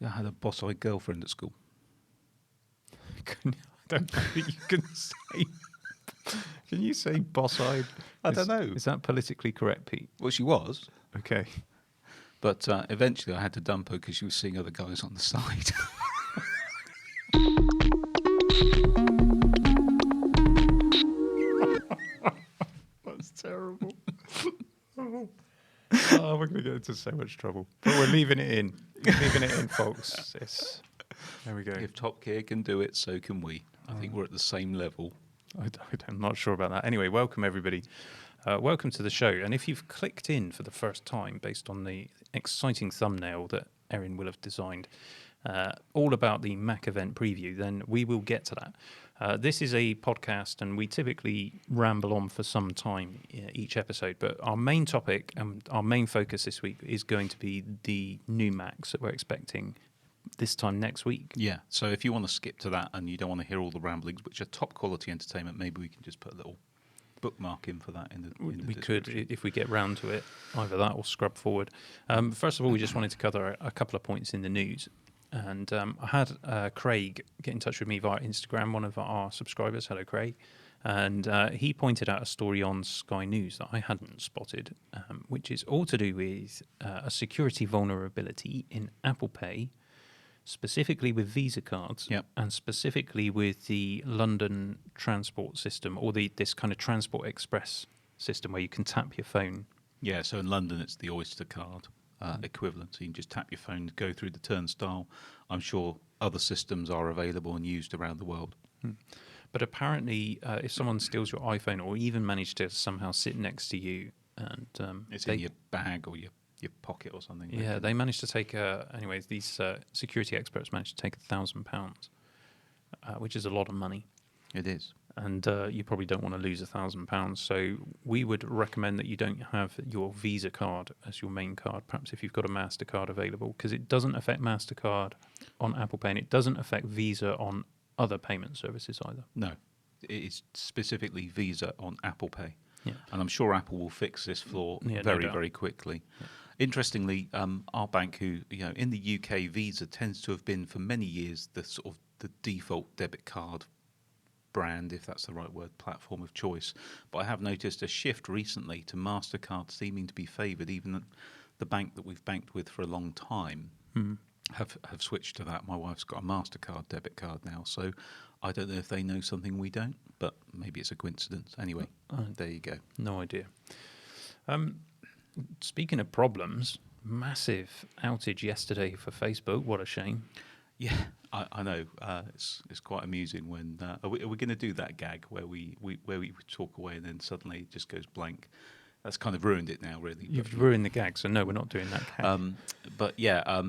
I had a boss-eyed girlfriend at school. I don't know that you can say. Can you say boss-eyed? I don't know. Is that politically correct, Pete? Well, she was. Okay. But eventually I had to dump her because she was seeing other guys on the side. That's terrible. Oh, we're going to get into so much trouble. But we're leaving it in. Leaving it in, folks. There we go. If Top Gear can do it, so can we. I think we're at the same level. I'm not sure about that. Anyway, welcome everybody. Welcome to the show. And if you've clicked in for the first time based on the exciting thumbnail that Erin will have designed, all about the Mac event preview, then we will get to that. This is a podcast and we typically ramble on for some time each episode, but our main topic and our main focus this week is going to be the new Macs that we're expecting this time next week. Yeah, so if you want to skip to that and you don't want to hear all the ramblings, which are top quality entertainment, maybe we can just put a little bookmark in for that in the we could, if we get round to it, either that or scrub forward. First of all, we just wanted to cover a couple of points in the news. And I had Craig get in touch with me via Instagram, one of our subscribers. Hello, Craig. And he pointed out a story on Sky News that I hadn't spotted, which is all to do with a security vulnerability in Apple Pay, specifically with Visa cards, and specifically with the London transport system, or this kind of Transport Express system where you can tap your phone. Yeah, so in London it's the Oyster card equivalent. So you can just tap your phone, go through the turnstile. I'm sure other systems are available and used around the world. But apparently, if someone steals your iPhone or even managed to somehow sit next to you and it's in your bag or your pocket or something. Yeah, they managed to take anyways, these security experts managed to take £1,000, which is a lot of money. It is. And you probably don't want to lose £1,000. So we would recommend that you don't have your Visa card as your main card, perhaps if you've got a MasterCard available, because it doesn't affect MasterCard on Apple Pay, and it doesn't affect Visa on other payment services either. No, it is specifically Visa on Apple Pay. Yeah. And I'm sure Apple will fix this flaw very quickly. Yeah. Interestingly, our bank, who, in the UK, Visa tends to have been for many years the sort of the default debit card brand, if that's the right word, platform of choice. But I have noticed a shift recently to MasterCard seeming to be favoured. Even the bank that we've banked with for a long time have switched to that. My wife's got a MasterCard debit card now, so I don't know if they know something we don't, but maybe it's a coincidence. Anyway, there you go. No idea. Speaking of problems, massive outage yesterday for Facebook. What a shame. Yeah, I know. It's quite amusing when are we going to do that gag where we talk away and then suddenly it just goes blank. That's kind of ruined it now, really. You've ruined the gag, so no, we're not doing that gag. But yeah,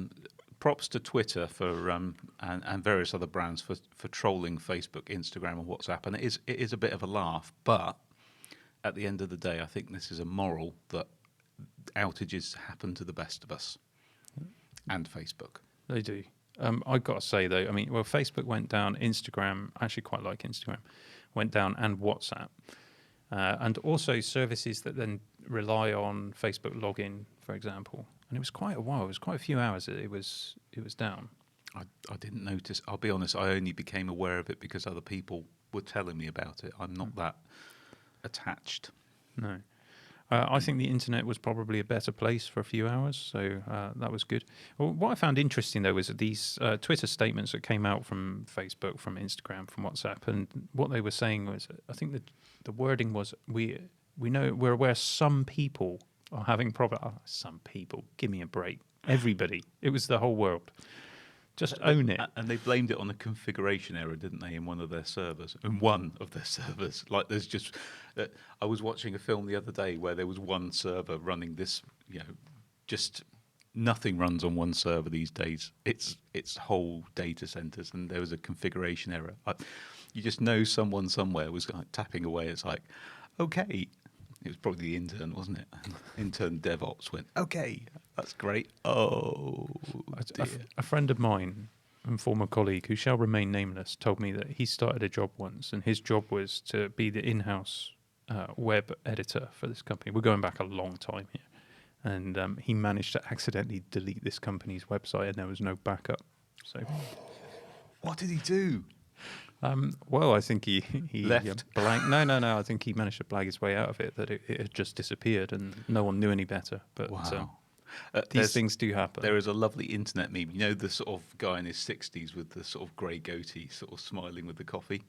props to Twitter for and various other brands for trolling Facebook, Instagram, and WhatsApp, and it is a bit of a laugh. But at the end of the day, I think this is a moral that outages happen to the best of us, and Facebook. They do. I've got to say, though, Facebook went down, Instagram, I actually quite like Instagram, went down, and WhatsApp. And also services that then rely on Facebook login, for example. And it was quite a while. It was quite a few hours that it was down. I didn't notice. I'll be honest, I only became aware of it because other people were telling me about it. I'm not that attached. No. I think the internet was probably a better place for a few hours, so that was good. Well, what I found interesting, though, was that these Twitter statements that came out from Facebook, from Instagram, from WhatsApp, and what they were saying was, I think that the wording was, we're aware some people are having problems. Oh, some people, give me a break. Everybody. It was the whole world. Just own it. And they blamed it on a configuration error, didn't they, in one of their servers? Like there's just... I was watching a film the other day where there was one server running this, just nothing runs on one server these days. It's whole data centers, and there was a configuration error. You just know someone somewhere was like tapping away. It's like, okay. It was probably the intern, wasn't it? Intern DevOps went, okay, that's great. Oh, dear. A friend of mine and former colleague, who shall remain nameless, told me that he started a job once, and his job was to be the in-house web editor for this company. We're going back a long time here. and he managed to accidentally delete this company's website, and there was no backup. So, what did he do? Well, I think he left. Blanked. No. I think he managed to blag his way out of it. That it had just disappeared, and no one knew any better. But Wow. these things do happen. There is a lovely internet meme. You know, the sort of guy in his 60s with the sort of grey goatee, sort of smiling with the coffee.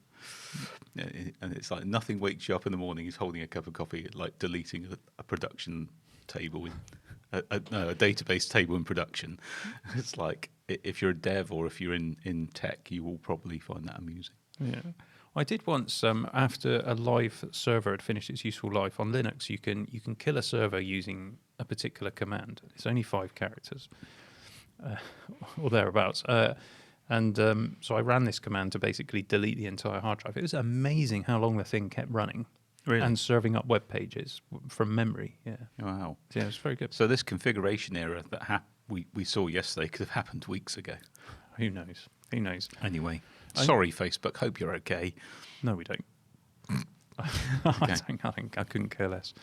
And it's like nothing wakes you up in the morning. He's holding a cup of coffee, like deleting a production table, a database table in production. It's like if you're a dev or if you're in tech, you will probably find that amusing. Yeah. I did once, after a live server had finished its useful life on Linux, you can kill a server using a particular command. It's only 5 characters, or thereabouts. So I ran this command to basically delete the entire hard drive. It was amazing how long the thing kept running. Really? And serving up web pages from memory. Yeah. Wow. Yeah, it was very good. So this configuration error that we saw yesterday could have happened weeks ago. Who knows? Anyway, sorry, Facebook. Hope you're okay. No, we don't. Okay. I couldn't care less.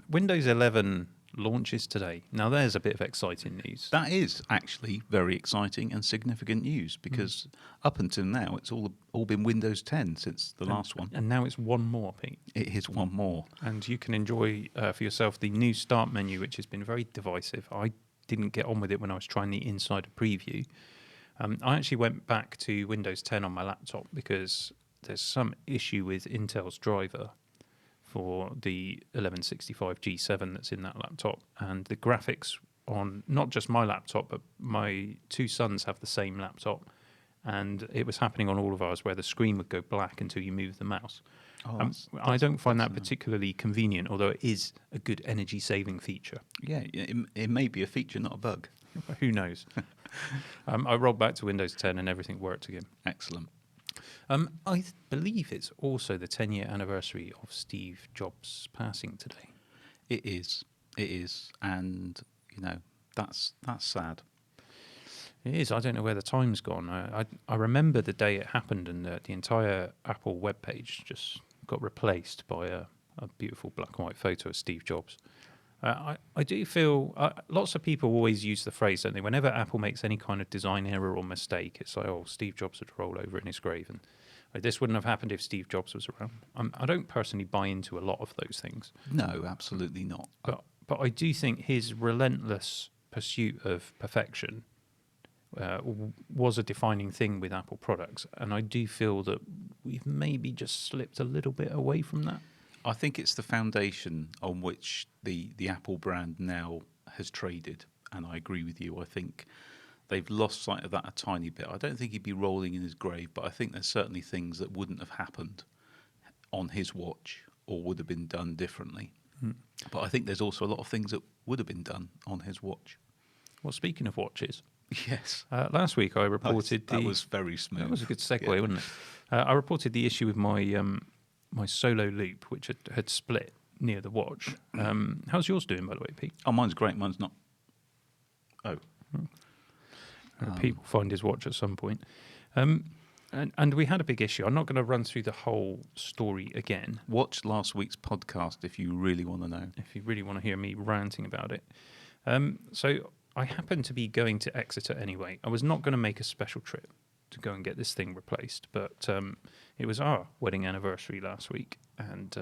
Windows 11 launches today. Now, there's a bit of exciting news. That is actually very exciting and significant news because up until now, it's all been Windows 10 since the last one. And now it's one more, Pete. It is one more. And you can enjoy for yourself the new Start menu, which has been very divisive. I didn't get on with it when I was trying the Insider preview. I actually went back to Windows 10 on my laptop because there's some issue with Intel's driver for the 1165 G7 that's in that laptop. And the graphics on not just my laptop, but my 2 sons have the same laptop. And it was happening on all of ours where the screen would go black until you move the mouse. I don't find that particularly convenient, although it is a good energy-saving feature. Yeah, it may be a feature, not a bug. Who knows? I rolled back to Windows 10 and everything worked again. Excellent. I believe it's also the 10-year anniversary of Steve Jobs' passing today. It is, and that's sad. It is. I don't know where the time's gone. I remember the day it happened, and the entire Apple webpage just got replaced by a beautiful black and white photo of Steve Jobs. I do feel lots of people always use the phrase, don't they? Whenever Apple makes any kind of design error or mistake, it's like, oh, Steve Jobs would roll over in his grave. And this wouldn't have happened if Steve Jobs was around. I don't personally buy into a lot of those things. No, absolutely not. But I do think his relentless pursuit of perfection was a defining thing with Apple products. And I do feel that we've maybe just slipped a little bit away from that. I think it's the foundation on which the Apple brand now has traded, and I agree with you. I think they've lost sight of that a tiny bit. I don't think he'd be rolling in his grave, but I think there's certainly things that wouldn't have happened on his watch or would have been done differently. But I think there's also a lot of things that would have been done on his watch. Well, speaking of watches, yes. Last week I reported that was very smooth. That was a good segue, wasn't it? I reported the issue with my my solo loop, which had split near the watch. How's yours doing, by the way, Pete? Oh, mine's great. Mine's not. Oh. Pete will find his watch at some point. And we had a big issue. I'm not going to run through the whole story again. Watch last week's podcast if you really want to know. If you really want to hear me ranting about it. So I happened to be going to Exeter anyway. I was not going to make a special trip to go and get this thing replaced, but it was our wedding anniversary last week, and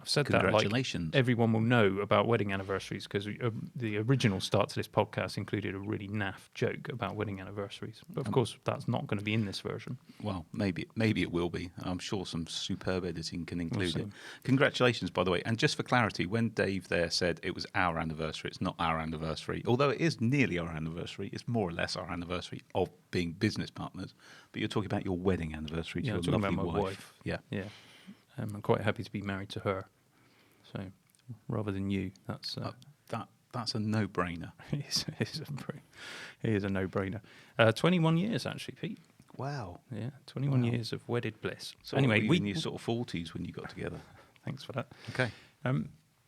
I've said that like everyone will know about wedding anniversaries because the original start to this podcast included a really naff joke about wedding anniversaries. But of course, that's not going to be in this version. Well, maybe it will be. I'm sure some superb editing can include it. Congratulations, by the way. And just for clarity, when Dave there said it was our anniversary, it's not our anniversary. Although it is nearly our anniversary, it's more or less our anniversary of being business partners. But you're talking about your wedding anniversary to your lovely wife. Yeah. Yeah. I'm quite happy to be married to her. So, rather than you, that's a no-brainer. It is a no-brainer. 21 years, actually, Pete. Wow. Yeah, 21 years of wedded bliss. So anyway, we were in your sort of 40s when you got together. Thanks for that. Okay.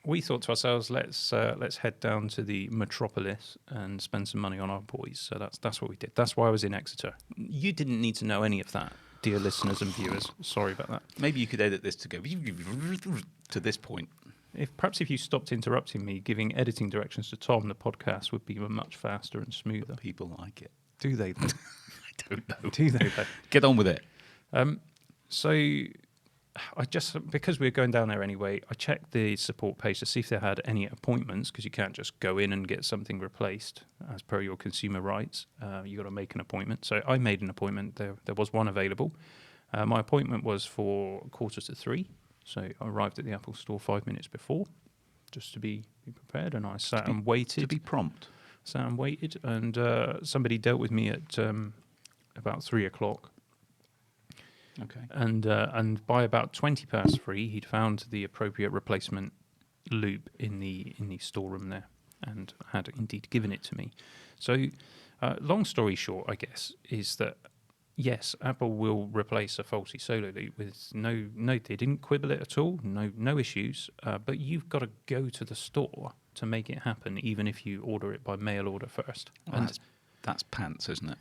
We thought to ourselves, let's head down to the metropolis and spend some money on our boys. So that's what we did. That's why I was in Exeter. You didn't need to know any of that, dear listeners and viewers. Sorry about that. Maybe you could edit this to go to this point. Perhaps if you stopped interrupting me, giving editing directions to Tom, the podcast would be much faster and smoother. People like it. Do they? I don't know. Do they? Get on with it. So I just, because we're going down there anyway, I checked the support page to see if they had any appointments, because you can't just go in and get something replaced as per your consumer rights. You got to make an appointment. So I made an appointment. There was one available. My appointment was for 2:45. So I arrived at the Apple store 5 minutes before, just to be prepared, and I sat and waited. To be prompt. Sat and waited, and somebody dealt with me at about 3:00. Okay. And by about 3:20, he'd found the appropriate replacement loop in the storeroom there, and had indeed given it to me. So, long story short, I guess, is that yes, Apple will replace a faulty solo loop with no. They didn't quibble it at all. No issues. But you've got to go to the store to make it happen, even if you order it by mail order first. Well, and that's pants, isn't it?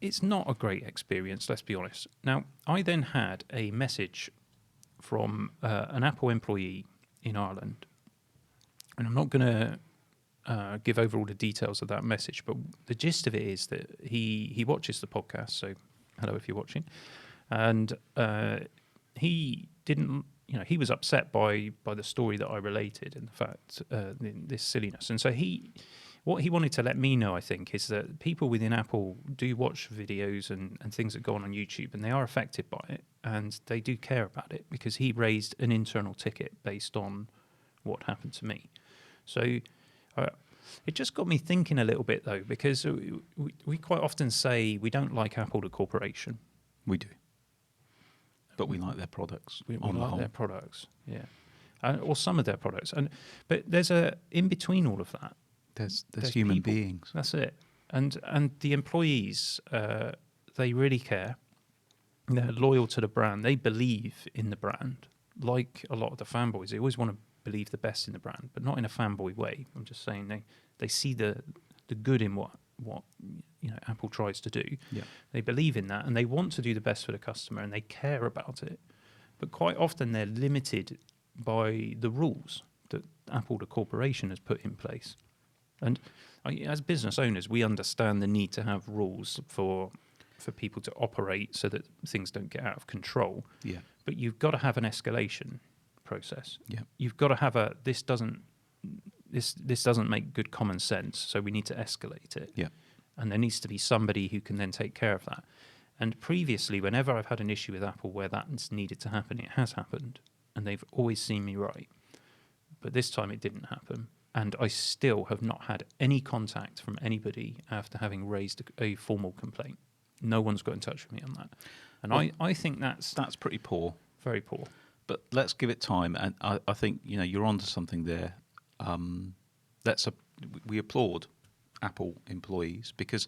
It's not a great experience, let's be honest. Now, I then had a message from an Apple employee in Ireland, and I'm not going to give over all the details of that message, but the gist of it is that he watches the podcast, so hello if you're watching, and he didn't, he was upset by the story that I related, and the fact this silliness, and so what he wanted to let me know, I think, is that people within Apple do watch videos and things that go on YouTube, and they are affected by it, and they do care about it, because he raised an internal ticket based on what happened to me. So it just got me thinking a little bit, though, because we quite often say we don't like Apple, the corporation. We do. But we like their products. We like their products, yeah. Or some of their products. But there's in between all of that, There's human people. beings. That's it. And the employees, they really care. They're loyal to the brand. They believe in the brand. Like a lot of the fanboys, they always want to believe the best in the brand, but not in a fanboy way. I'm just saying they see the good in what Apple tries to do. Yeah. They believe in that, and they want to do the best for the customer, and they care about it. But quite often they're limited by the rules that Apple, the corporation, has put in place. And as business owners, we understand the need to have rules for people to operate so that things don't get out of control. Yeah. But you've got to have an escalation process. Yeah. You've got to have this doesn't make good common sense, so we need to escalate it. Yeah. And there needs to be somebody who can then take care of that. And previously, whenever I've had an issue with Apple where that's needed to happen, it has happened, and they've always seen me right. But this time it didn't happen. And I still have not had any contact from anybody after having raised a formal complaint. No one's got in touch with me on that. And well, I think that's pretty poor. Very poor. But let's give it time. And I think, you're onto something there. We applaud Apple employees because,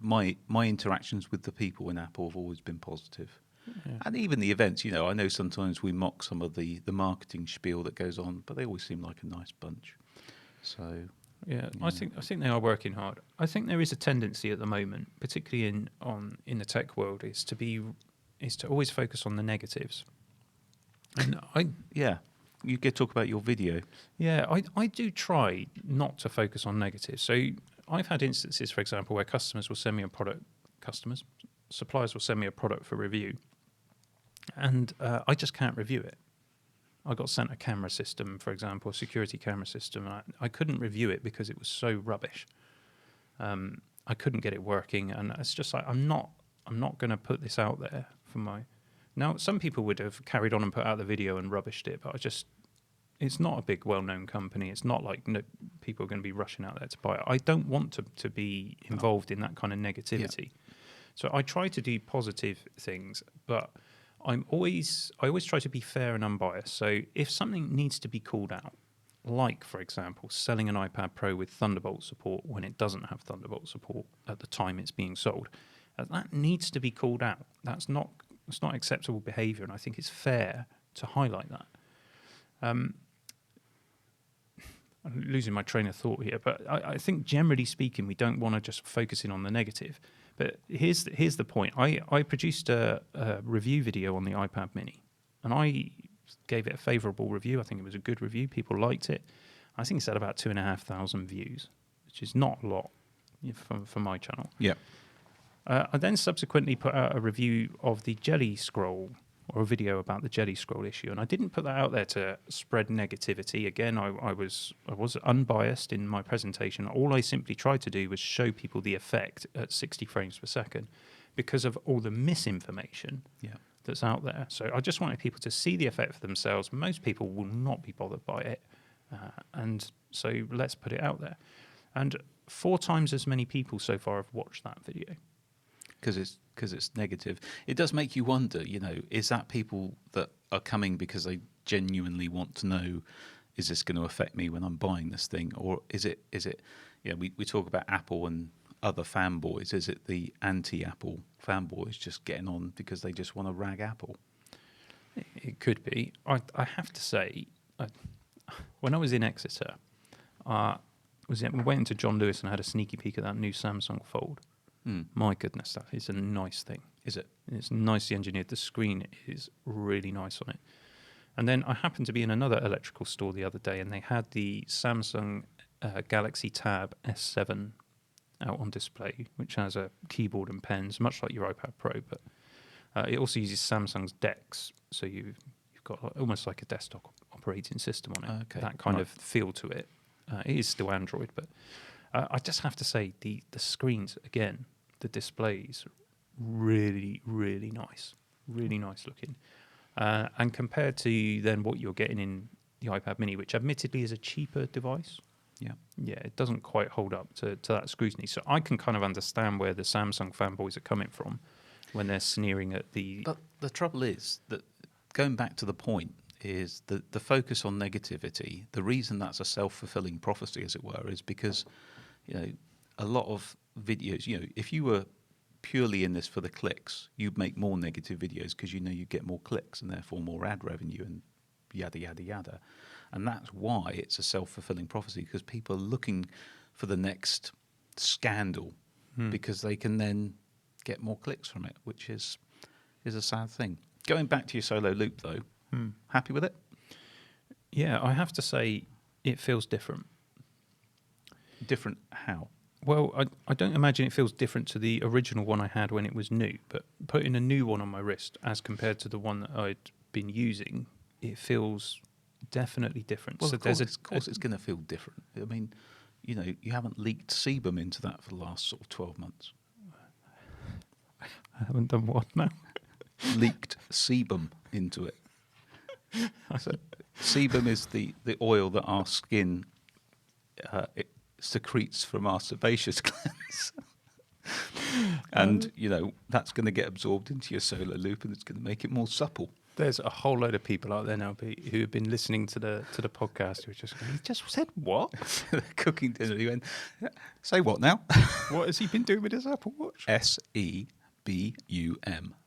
my interactions with the people in Apple have always been positive. Yeah. And even the events, I know sometimes we mock some of the marketing spiel that goes on, but they always seem like a nice bunch. So yeah, I think they are working hard. I think there is a tendency at the moment, particularly in the tech world, is to always focus on the negatives. And you get to talk about your video. Yeah, I do try not to focus on negatives. So I've had instances, for example, where customers will send me a product. Suppliers will send me a product for review, and I just can't review it. I got sent a camera system, for example, a security camera system, and I couldn't review it because it was so rubbish. I couldn't get it working, and it's just like I'm not going to put this out there for my. Now, some people would have carried on and put out the video and rubbished it, but it's not a big, well-known company. It's not like people are going to be rushing out there to buy it. I don't want to be involved in that kind of negativity. Yeah. So I try to do positive things, but I always try to be fair and unbiased. So if something needs to be called out, like, for example, selling an iPad Pro with Thunderbolt support when it doesn't have Thunderbolt support at the time it's being sold, that needs to be called out. It's not acceptable behaviour, and I think it's fair to highlight that. I'm losing my train of thought here, but I think generally speaking, we don't want to just focus in on the negative. But here's the point. I produced a review video on the iPad Mini, and I gave it a favourable review. I think it was a good review. People liked it. I think it's had about 2,500 views, which is not a lot for my channel. Yeah. I then subsequently put out a review of the Jelly Scroll, or a video about the Jelly Scroll issue, and I didn't put that out there to spread negativity. Again, I was unbiased in my presentation. All I simply tried to do was show people the effect at 60 frames per second because of all the misinformation that's out there. So I just wanted people to see the effect for themselves. Most people will not be bothered by it, and so let's put it out there. And 4 times as many people so far have watched that video. Because it's negative. It does make you wonder, is that people that are coming because they genuinely want to know, is this going to affect me when I'm buying this thing? Or is it we talk about Apple and other fanboys. Is it the anti-Apple fanboys just getting on because they just want to rag Apple? It could be. I have to say, when I was in Exeter, went into John Lewis and had a sneaky peek at that new Samsung Fold. My goodness, that is a nice thing. Is it? It's nicely engineered. The screen is really nice on it. And then I happened to be in another electrical store the other day, and they had the Samsung Galaxy Tab S7 out on display, which has a keyboard and pens, much like your iPad Pro, but it also uses Samsung's DeX, so you've got almost like a desktop operating system on it. Okay. That kind of feel to it. It is still Android, but I just have to say the screens, again, the displays, really, really nice looking. And compared to then what you're getting in the iPad Mini, which admittedly is a cheaper device, it doesn't quite hold up to that scrutiny. So I can kind of understand where the Samsung fanboys are coming from when they're sneering at the... But the trouble is that, going back to the point, is the focus on negativity. The reason that's a self-fulfilling prophecy, as it were, is because a lot of videos, if you were purely in this for the clicks, you'd make more negative videos because you get more clicks and therefore more ad revenue and yada, yada, yada. And that's why it's a self-fulfilling prophecy, because people are looking for the next scandal because they can then get more clicks from it, which is a sad thing. Going back to your solo loop, though, happy with it? Yeah, I have to say it feels different. Different how? Well, I don't imagine it feels different to the original one I had when it was new, but putting a new one on my wrist as compared to the one that I'd been using, it feels definitely different. Well, so of course it's going to feel different. I mean, you haven't leaked sebum into that for the last sort of 12 months. I haven't done what now? Leaked sebum into it. So, sebum is the oil that our skin it secretes from our sebaceous glands. And, that's going to get absorbed into your solar loop, and it's going to make it more supple. There's a whole load of people out there now who have been listening to the podcast who are just going, he just said what? Cooking dinner. He went, say what now? What has he been doing with his Apple Watch? SEBUM.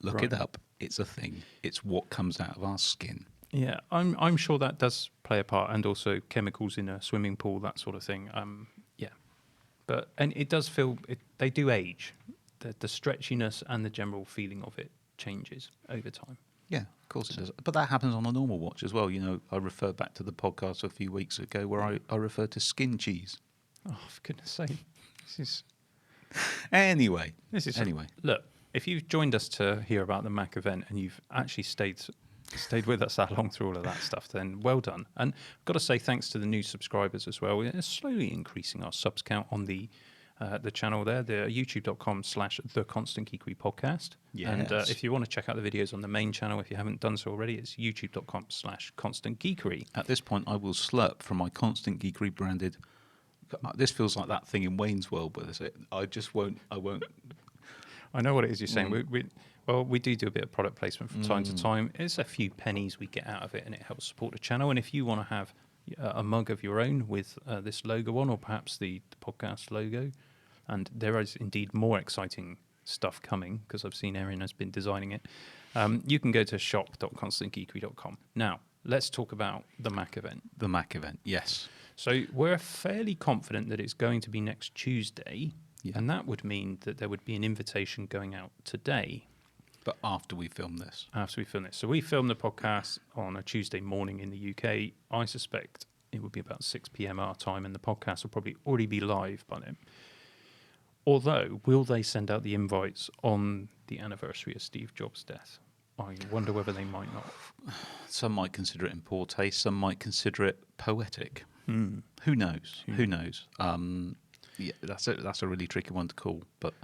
Look Right. it up. It's a thing. It's what comes out of our skin. Yeah, I'm sure that does play a part, and also chemicals in a swimming pool, that sort of thing. And it does feel they do age. The stretchiness and the general feeling of it changes over time. Yeah, of course it does. But that happens on a normal watch as well. I refer back to the podcast a few weeks ago where I referred to skin cheese. Oh, for goodness sake! Anyway. Look, if you've joined us to hear about the Mac event and you've actually stayed with us that long through all of that stuff, then well done. And I've got to say thanks to the new subscribers as well. We're slowly increasing our subs count on the channel there, the youtube.com/The Constant Geekery Podcast. Yes. And if you want to check out the videos on the main channel, if you haven't done so already, it's youtube.com/Constant Geekery. At this point, I will slurp from my Constant Geekery branded. This feels like that thing in Wayne's World, but that's it. I won't. I know what it is you're saying. We do a bit of product placement from time to time. It's a few pennies we get out of it, and it helps support the channel. And if you want to have a mug of your own with this logo on, or perhaps the podcast logo, and there is indeed more exciting stuff coming, because I've seen Erin has been designing it, you can go to shop.constantgeekery.com. Now, let's talk about the Mac event. The Mac event, yes. So we're fairly confident that it's going to be next Tuesday, and that would mean that there would be an invitation going out today. But after we film this. After we film this. So we film the podcast on a Tuesday morning in the UK. I suspect it would be about 6 p.m. our time, and the podcast will probably already be live by then. Although, will they send out the invites on the anniversary of Steve Jobs' death? I wonder whether they might not. Some might consider it in poor taste. Some might consider it poetic. Mm. Who knows? Who knows? Yeah, that's a really tricky one to call. But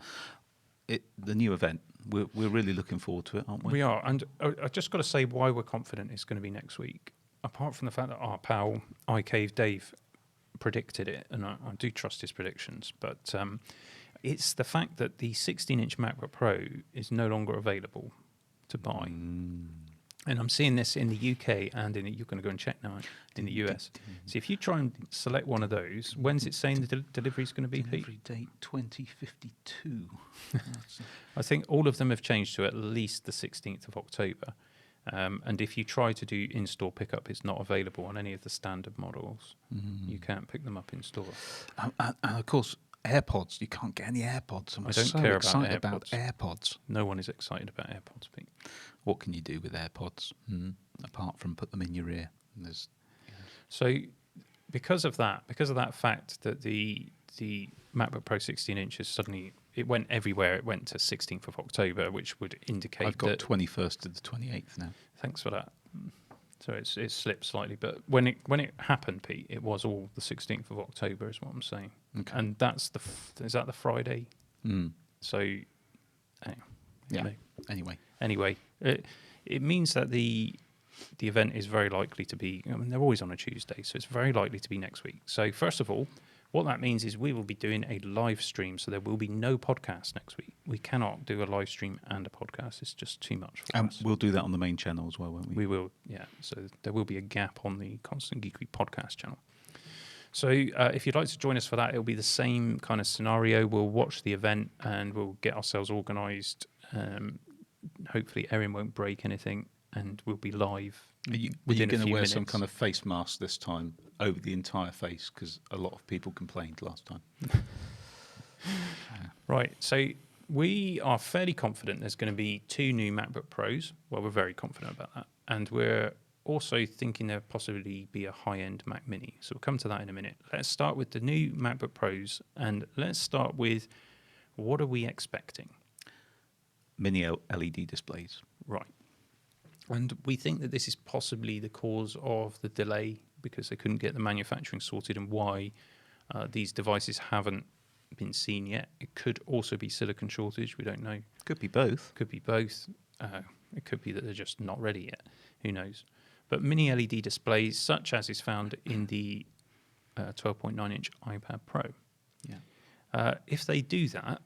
the new event, we're really looking forward to it, aren't we? We are. And I just got to say why we're confident it's going to be next week. Apart from the fact that our pal, iCave Dave, predicted it, and I do trust his predictions, but it's the fact that the 16-inch MacBook Pro is no longer available to buy. And I'm seeing this in the UK and you're going to go and check now, in the US. So if you try and select one of those, when's it saying the delivery is going to be, Pete? Delivery date 2052. I think all of them have changed to at least the 16th of October. And if you try to do in-store pickup, it's not available on any of the standard models. You can't pick them up in store. And of course, AirPods. You can't get any AirPods. And I don't care about AirPods. No one is excited about AirPods, Pete. What can you do with AirPods apart from put them in your ear? So, because of that fact that the MacBook Pro 16 inches suddenly it went everywhere. It went to 16th of October, which would indicate I've got 21st to the 28th now. Thanks for that. So it slipped slightly, but when it happened, Pete, it was all the 16th of October, is what I'm saying. Okay. And that's is that the Friday? So, Anyway, it means that the event is very likely to be. I mean, they're always on a Tuesday, so it's very likely to be next week. So first of all, what that means is we will be doing a live stream, so there will be no podcast next week. We cannot do a live stream and a podcast. It's just too much for us. We'll do that on the main channel as well, won't we? We will, yeah. So there will be a gap on the Constant Geekery podcast channel. So if you'd like to join us for that, it'll be the same kind of scenario. We'll watch the event and we'll get ourselves organised. Hopefully Erin won't break anything and we'll be live. Are you going to wear some kind of face mask this time over the entire face? Because a lot of people complained last time. Right. So we are fairly confident there's going to be 2 new MacBook Pros. Well, we're very confident about that. And we're also thinking there'll possibly be a high-end Mac Mini. So we'll come to that in a minute. Let's start with the new MacBook Pros. And let's start with, what are we expecting? Mini LED displays. Right. And we think that this is possibly the cause of the delay because they couldn't get the manufacturing sorted and why these devices haven't been seen yet. It could also be silicon shortage. We don't know. Could be both. Could be both. It could be that they're just not ready yet. Who knows? But mini LED displays, such as is found in the 12.9-inch iPad Pro. Yeah. If they do that,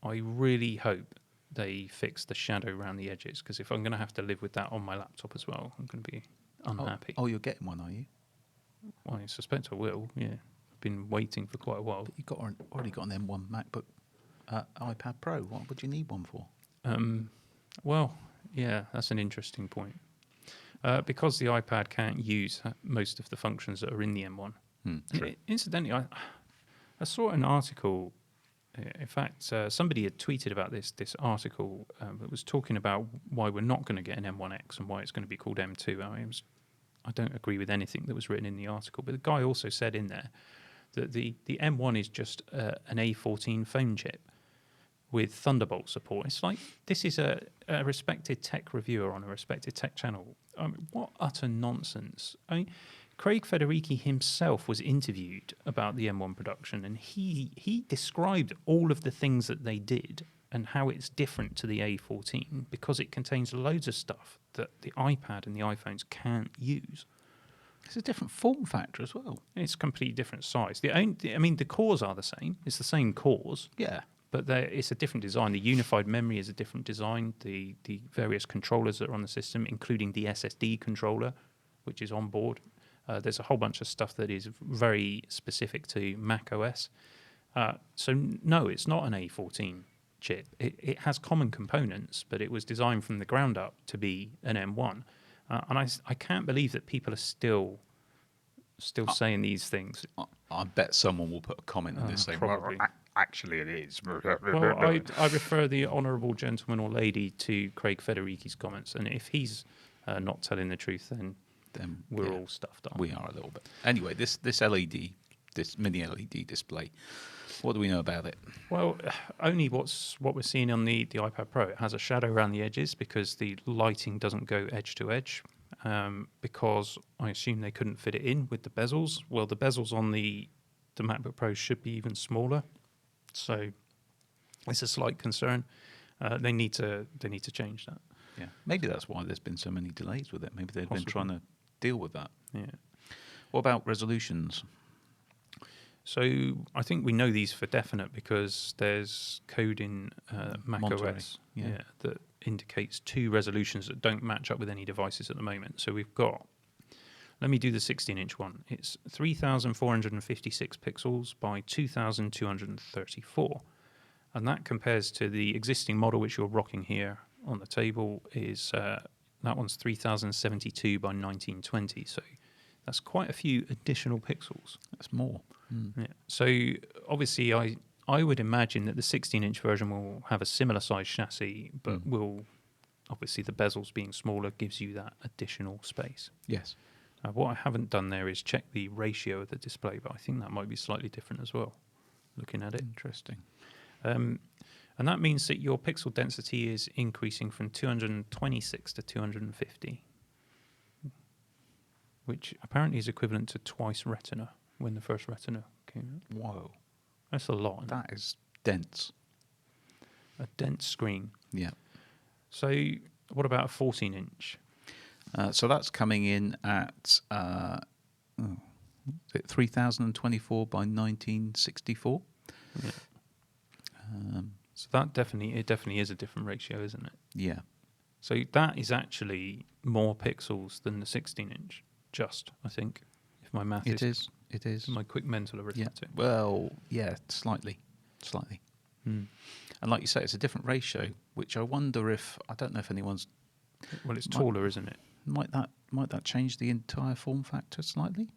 I really hope they fix the shadow around the edges, because if I'm going to have to live with that on my laptop as well, I'm going to be unhappy. Oh, you're getting one, are you? Well, I suspect I will, yeah. I've been waiting for quite a while. But you've already got an M1 MacBook iPad Pro. What would you need one for? Well, yeah, that's an interesting point. Because the iPad can't use most of the functions that are in the M1. Incidentally, I saw an article. In fact, somebody had tweeted about this article that was talking about why we're not going to get an M1X and why it's going to be called M2. I don't agree with anything that was written in the article, but the guy also said in there that the M1 is just an A14 phone chip with Thunderbolt support. It's like, this is a respected tech reviewer on a respected tech channel. What utter nonsense. Craig Federighi himself was interviewed about the M1 production, and he described all of the things that they did and how it's different to the A14 because it contains loads of stuff that the iPad and the iPhones can't use. It's a different form factor as well. It's a completely different size. The cores are the same. It's the same cores. Yeah. But it's a different design. The unified memory is a different design. The various controllers that are on the system, including the SSD controller, which is on board. There's a whole bunch of stuff that is very specific to Mac OS. So no, it's not an A14 chip. It has common components, but it was designed from the ground up to be an M1. And I can't believe that people are still saying these things. I bet someone will put a comment on this saying, probably. Well, actually it is. Well, I refer the honourable gentleman or lady to Craig Federighi's comments, and if he's not telling the truth, then we're all stuffed up. We are a little bit. Anyway, this LED, this mini LED display, what do we know about it? Well, only what we're seeing on the iPad Pro. It has a shadow around the edges because the lighting doesn't go edge to edge, because I assume they couldn't fit it in with the bezels. Well, the bezels on the MacBook Pro should be even smaller, so it's a slight concern. They need to change that. Yeah, maybe that's why there's been so many delays with it. Maybe they've been trying to deal with that. Yeah. What about resolutions? So I think we know these for definite because there's code in Mac OS that indicates 2 resolutions that don't match up with any devices at the moment. So we've got, let me do the 16-inch one. It's 3,456 pixels by 2,234. And that compares to the existing model, which you're rocking here on the table, is that one's 3,072 by 1920. So that's quite a few additional pixels. That's more. Yeah. So obviously, I would imagine that the 16-inch version will have a similar size chassis, but will obviously the bezels being smaller gives you that additional space. Yes. What I haven't done there is check the ratio of the display, but I think that might be slightly different as well. Looking at it, interesting. And that means that your pixel density is increasing from 226 to 250, which apparently is equivalent to twice Retina when the first Retina came out. Whoa. That's a lot. That is dense. A dense screen. Yeah. So what about a 14-inch? So that's coming in at 3,024 by 1964. Yeah. So that definitely is a different ratio, isn't it? Yeah. So that is actually more pixels than the 16-inch, just, I think, if my math is... It is. My quick mental arithmetic. Yeah. Well, yeah, slightly. And like you say, it's a different ratio, which I wonder if, I don't know if anyone's... Well, it's taller, isn't it? Might that change the entire form factor slightly?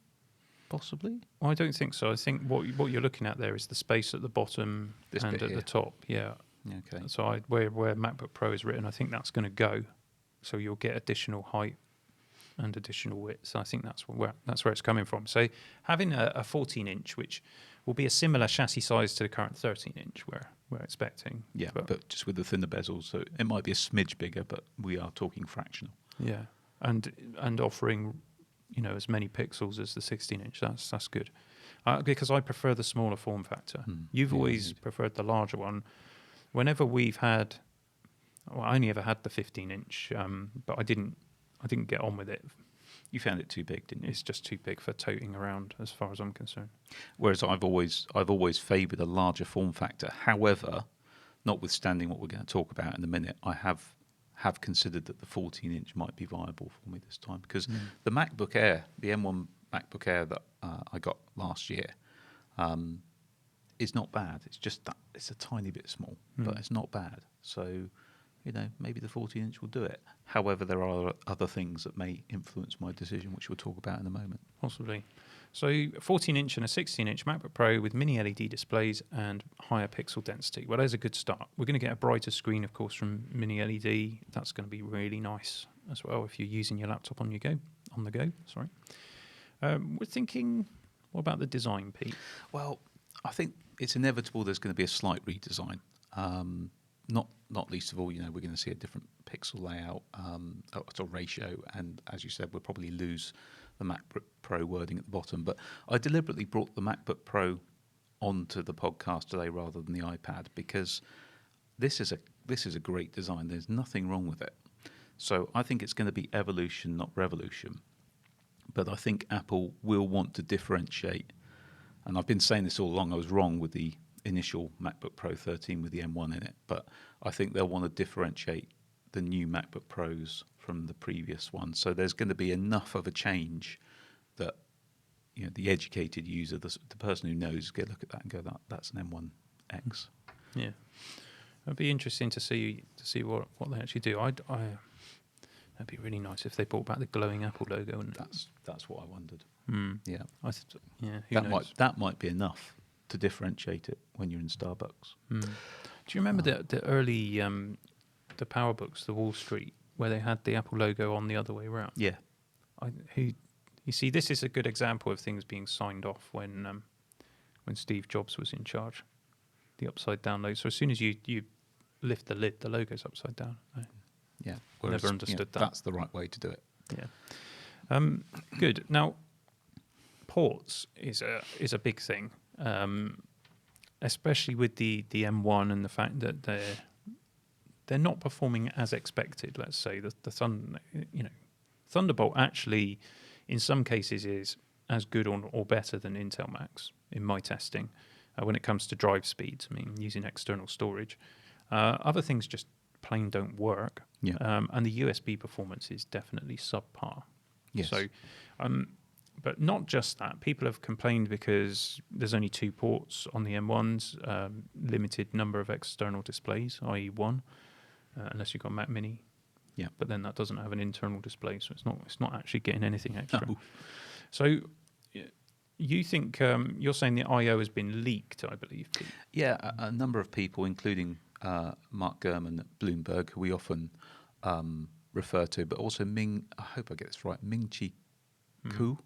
Possibly? Well, I don't think so. I think what you're looking at there is the space at the bottom and at the top. Yeah. Okay. So where MacBook Pro is written, I think that's going to go. So you'll get additional height and additional width. So I think that's where it's coming from. So having a 14-inch, which will be a similar chassis size to the current 13-inch, we're expecting. Yeah, but just with the thinner bezels, so it might be a smidge bigger, but we are talking fractional. Yeah, and offering, as many pixels as the 16-inch. That's good, because I prefer the smaller form factor. You've always preferred the larger one. Whenever we've had, I only ever had the 15-inch, but I didn't get on with it. You found it too big, didn't you? It's just too big for toting around, as far as I'm concerned. Whereas I've always favoured a larger form factor. However, notwithstanding what we're going to talk about in a minute, I have considered that the 14-inch might be viable for me this time, because the MacBook Air, the M1 MacBook Air that I got last year, is not bad. It's just that it's a tiny bit small, but it's not bad. So, maybe the 14-inch will do it. However, there are other things that may influence my decision, which we'll talk about in a moment. Possibly. So, a 14-inch and a 16-inch MacBook Pro with mini LED displays and higher pixel density. Well, there's a good start. We're going to get a brighter screen, of course, from mini LED. That's going to be really nice as well if you're using your laptop on the go. Sorry. We're thinking, what about the design, Pete? Well, I think it's inevitable there's going to be a slight redesign. Not least of all, we're going to see a different pixel layout, or ratio, and as you said, we'll probably lose the MacBook Pro wording at the bottom. But I deliberately brought the MacBook Pro onto the podcast today rather than the iPad, because this is a great design. There's nothing wrong with it. So I think it's going to be evolution, not revolution. But I think Apple will want to differentiate. And I've been saying this all along. I was wrong with the initial MacBook Pro 13 with the M1 in it, but I think they'll want to differentiate the new MacBook Pros from the previous one. So there's going to be enough of a change that the educated user, the person who knows, get a look at that and go, that's an M1X. Yeah, it'd be interesting to see what they actually do. That'd be really nice if they brought back the glowing Apple logo. And that's what I wondered. Yeah, That might be enough. to differentiate it when you're in Starbucks. Do you remember the early the PowerBooks, the Wall Street, where they had the Apple logo on the other way around? Yeah. You see, this is a good example of things being signed off when Steve Jobs was in charge. The upside down logo. So as soon as you lift the lid, the logo's upside down. Yeah. Never understood that. That's the right way to do it. Yeah. Good. Now, ports is a big thing, especially with the M1 and the fact that they're not performing as expected. Let's say the Thunderbolt actually, in some cases, is as good or better than Intel Macs in my testing when it comes to drive speeds. I mean, using external storage. Other things just plain don't work. Yeah. And the USB performance is definitely subpar. Yes. So, but not just that. People have complained because there's only 2 ports on the M1s, limited number of external displays, i.e. 1, unless you've got Mac Mini. Yeah. But then that doesn't have an internal display, so it's not actually getting anything extra. No. So you think you're saying the I/O has been leaked, I believe, Pete? Yeah, a number of people, including Mark Gurman at Bloomberg, who we often refer to, but also Ming, I hope I get this right, Ming-Chi Kuo,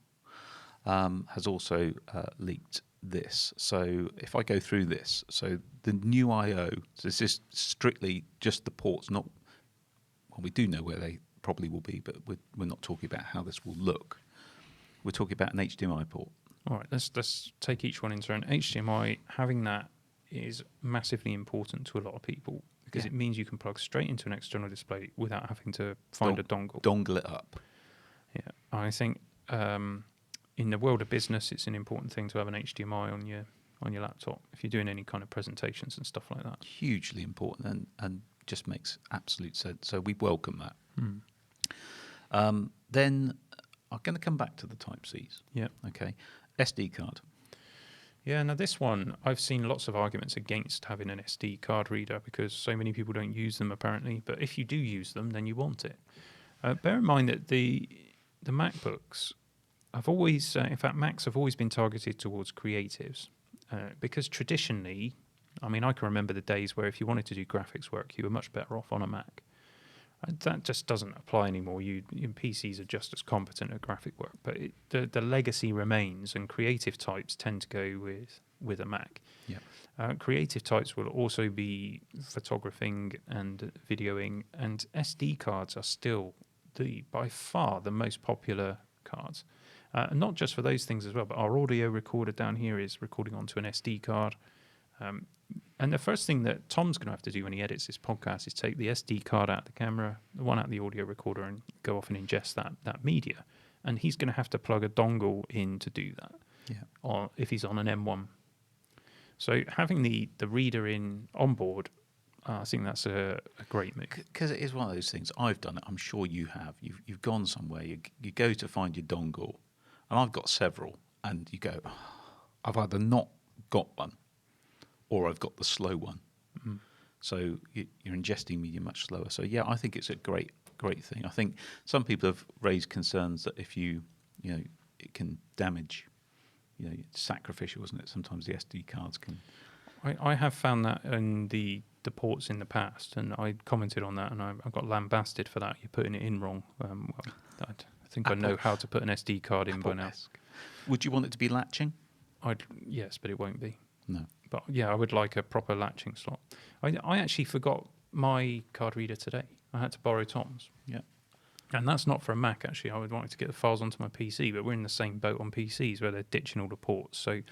has also leaked this. So if I go through this, so the new I/O, so this is strictly just the ports, not, well, we do know where they probably will be, but we're not talking about how this will look. We're talking about an HDMI port. All right, let's take each one in turn. HDMI, having that is massively important to a lot of people because it means you can plug straight into an external display without having to find a dongle. Dongle it up. Yeah, I think in the world of business, it's an important thing to have an HDMI on your laptop if you're doing any kind of presentations and stuff like that. Hugely important and just makes absolute sense. So we welcome that. Then I'm going to come back to the Type-Cs. Yeah. Okay. SD card. Yeah, now this one, I've seen lots of arguments against having an SD card reader because so many people don't use them apparently, but if you do use them, then you want it. Bear in mind that the MacBooks have always, in fact, Macs have always been targeted towards creatives because traditionally, I mean, I can remember the days where if you wanted to do graphics work, you were much better off on a Mac. That just doesn't apply anymore. Your PCs are just as competent at graphic work, but the legacy remains, and creative types tend to go with a Mac. Yeah. Creative types will also be photographing and videoing, and SD cards are still by far the most popular cards. Not just for those things as well, but our audio recorder down here is recording onto an SD card. And the first thing that Tom's going to have to do when he edits this podcast is take the SD card out of the camera, the one out of the audio recorder, and go off and ingest that media. And he's going to have to plug a dongle in to do that. Yeah. Or if he's on an M1. So having the reader on board, I think that's a great move. Because it is one of those things. I've done it. I'm sure you have. You've gone somewhere. You go to find your dongle, and I've got several. And you go, I've either not got one, or I've got the slow one. So you're ingesting media much slower. So yeah, I think it's a great thing. I think some people have raised concerns that if it can damage, it's sacrificial, isn't it? Sometimes the SD cards can. I have found that in the ports in the past, and I commented on that, and I got lambasted for that. You're putting it in wrong. I think I know how to put an SD card in by now. Would you want it to be latching? Yes, but it won't be. No. But yeah, I would like a proper latching slot. I actually forgot my card reader today. I had to borrow Tom's. Yeah. And that's not for a Mac, actually. I would like to get the files onto my PC, but we're in the same boat on PCs where they're ditching all the ports. So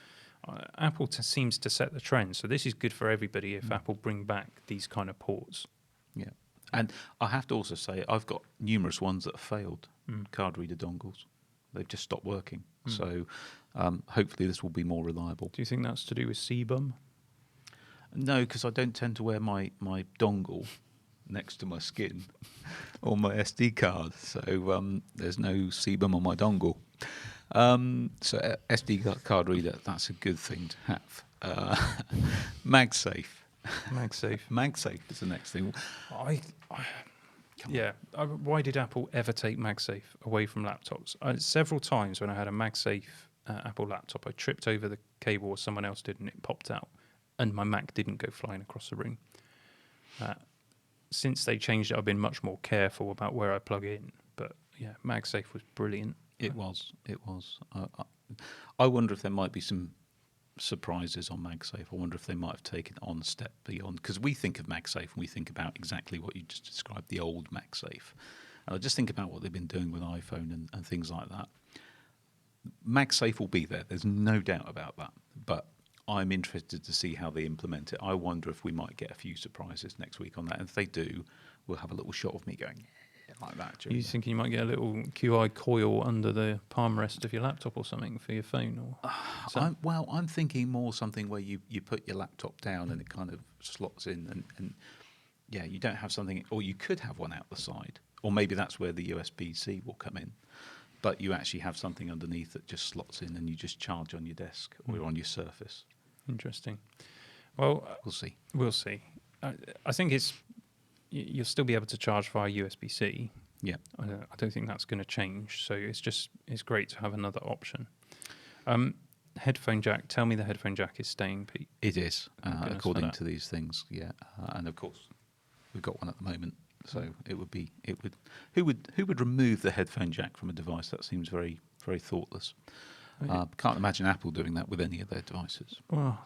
Apple seems to set the trend. So this is good for everybody if Apple bring back these kind of ports. Yeah. And I have to also say, I've got numerous ones that have failed, card reader dongles. They've just stopped working. So hopefully this will be more reliable. Do you think that's to do with sebum? No, because I don't tend to wear my dongle next to my skin or my SD card. So there's no sebum on my dongle. So SD card reader, that's a good thing to have. MagSafe. MagSafe is the next thing. Why did Apple ever take MagSafe away from laptops? Several times when I had a MagSafe Apple laptop, I tripped over cable or someone else did, and it popped out, and my Mac didn't go flying across the room. Since they changed it, I've been much more careful about where I plug in. But yeah, MagSafe was brilliant. It was. I wonder if there might be some surprises on MagSafe. I wonder if they might have taken it on a step beyond, because we think of MagSafe and we think about exactly what you just described, the old MagSafe. And I just think about what they've been doing with iPhone and things like that. MagSafe will be there. There's no doubt about that. But I'm interested to see how they implement it. I wonder if we might get a few surprises next week on that. And if they do, we'll have a little shot of me going like that. You thinking you might get a little QI coil under the palm rest of your laptop or something for your phone? Or I'm thinking more something where you put your laptop down and it kind of slots in, and yeah, you don't have something, or you could have one out the side, or maybe that's where the USB-C will come in, but you actually have something underneath that just slots in and you just charge on your desk or on your Surface. Interesting. Well, we'll see. We'll see. I think you'll still be able to charge via USB-C. Yeah. I don't think that's going to change. So it's great to have another option. Headphone jack. Tell me the headphone jack is staying, Pete. It is, according to these things. Yeah, and of course we've got one at the moment. So it would. Who would remove the headphone jack from a device? That seems very, very thoughtless. Can't imagine Apple doing that with any of their devices. Well,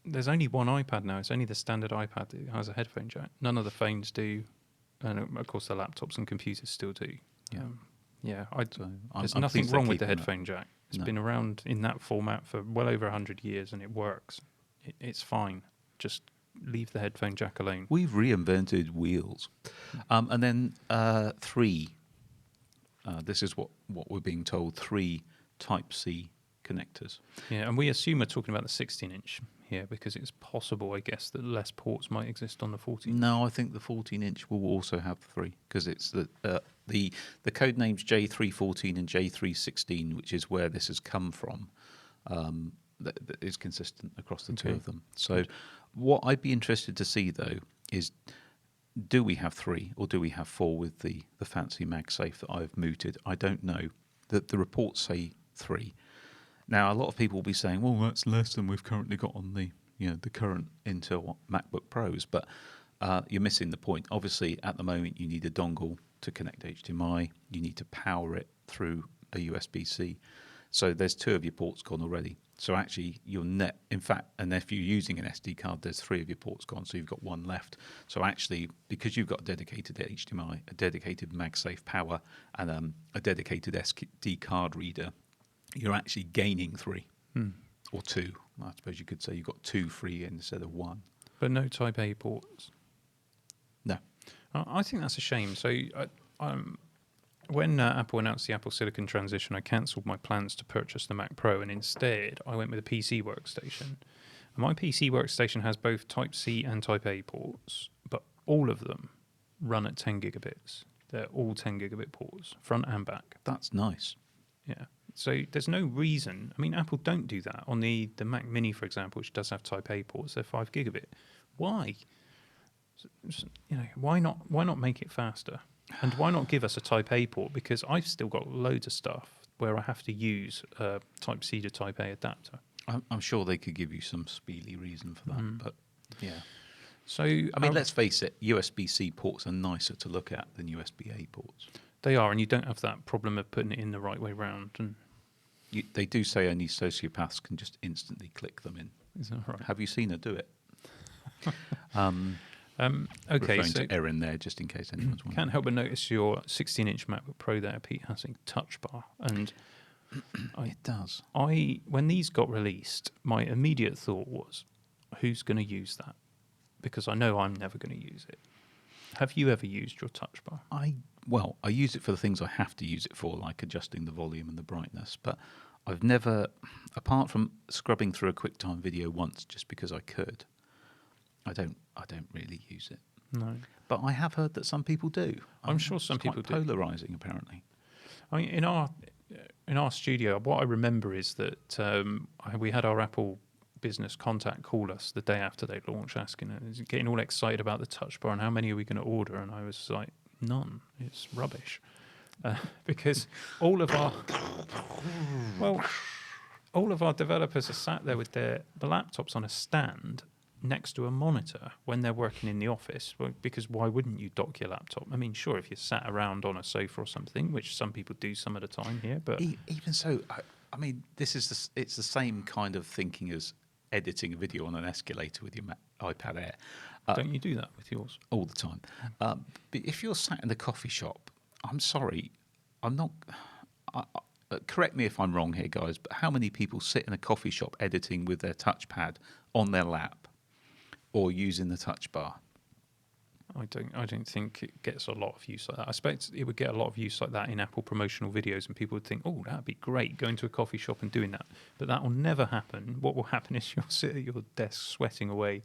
there's only one iPad now. It's only the standard iPad that has a headphone jack. None of the phones do, and of course the laptops and computers still do. Yeah. There's nothing wrong with the headphone jack. It's been around in that format for well over 100 years, and it works. It's fine. Just leave the headphone jack alone. We've reinvented wheels, and then 3. This is what we're being told. 3 Type-C connectors. Yeah, and we assume we're talking about the 16-inch here because it's possible, I guess, that less ports might exist on the 14. No, I think the 14-inch will also have 3 because it's the code names J314 and J316, which is where this has come from. That is consistent across the two of them. So, what I'd be interested to see though is, do we have 3 or do we have 4 with the fancy MagSafe that I've mooted? I don't know. The reports say 3. Now, a lot of people will be saying, well, that's less than we've currently got on the current Intel MacBook Pros, but you're missing the point. Obviously, at the moment, you need a dongle to connect HDMI. You need to power it through a USB-C. So there's 2 of your ports gone already. So actually, your net, in fact, and if you're using an SD card, there's 3 of your ports gone, so you've got 1 left. So actually, because you've got a dedicated HDMI, a dedicated MagSafe power, and a dedicated SD card reader, you're actually gaining 3 or 2. I suppose you could say you've got 2 free instead of 1. But no Type A ports? No. I think that's a shame. So when Apple announced the Apple Silicon transition, I cancelled my plans to purchase the Mac Pro, and instead I went with a PC workstation. And my PC workstation has both Type-C and Type A ports, but all of them run at 10 gigabits. They're all 10 gigabit ports, front and back. That's nice. Yeah. So there's no reason. I mean, Apple don't do that. On the Mac Mini, for example, which does have Type A ports, they're 5 gigabit. Why? Why not make it faster? And why not give us a Type A port? Because I've still got loads of stuff where I have to use a Type-C to Type A adapter. I'm sure they could give you some speedy reason for that, but yeah. So I mean, let's face it, USB-C ports are nicer to look at than USB-A ports. They are, and you don't have that problem of putting it in the right way round. And they do say only sociopaths can just instantly click them in. Is that right? Have you seen her do it? Okay, referring to Erin there, just in case anyone's wondering. Can't help but notice your 16-inch MacBook Pro there, Pete, has a touch bar, and it does. When these got released, my immediate thought was, who's going to use that? Because I know I'm never going to use it. Have you ever used your touch bar? I use it for the things I have to use it for, like adjusting the volume and the brightness, but I've never, apart from scrubbing through a QuickTime video once just because I could, I don't really use it. No. But I have heard that some people do. I'm sure some people do. Polarising, apparently. I mean, in our studio, what I remember is that we had our Apple business contact call us the day after they launched, asking, getting all excited about the touch bar and how many are we going to order, and I was like, none. It's rubbish. Because all of our all of our developers are sat there with the laptops on a stand next to a monitor when they're working in the office. Well, because why wouldn't you dock your laptop? I mean, sure, if you're sat around on a sofa or something, which some people do some of the time here, but even so, I mean, it's the same kind of thinking as editing a video on an escalator with your iPad Air. Don't you do that with yours? All the time. But if you're sat in the coffee shop, I'm sorry, I'm not... correct me if I'm wrong here, guys, but how many people sit in a coffee shop editing with their touchpad on their lap or using the touch bar? I don't think it gets a lot of use like that. I expect it would get a lot of use like that in Apple promotional videos, and people would think, oh, that'd be great, going to a coffee shop and doing that. But that will never happen. What will happen is you'll sit at your desk sweating away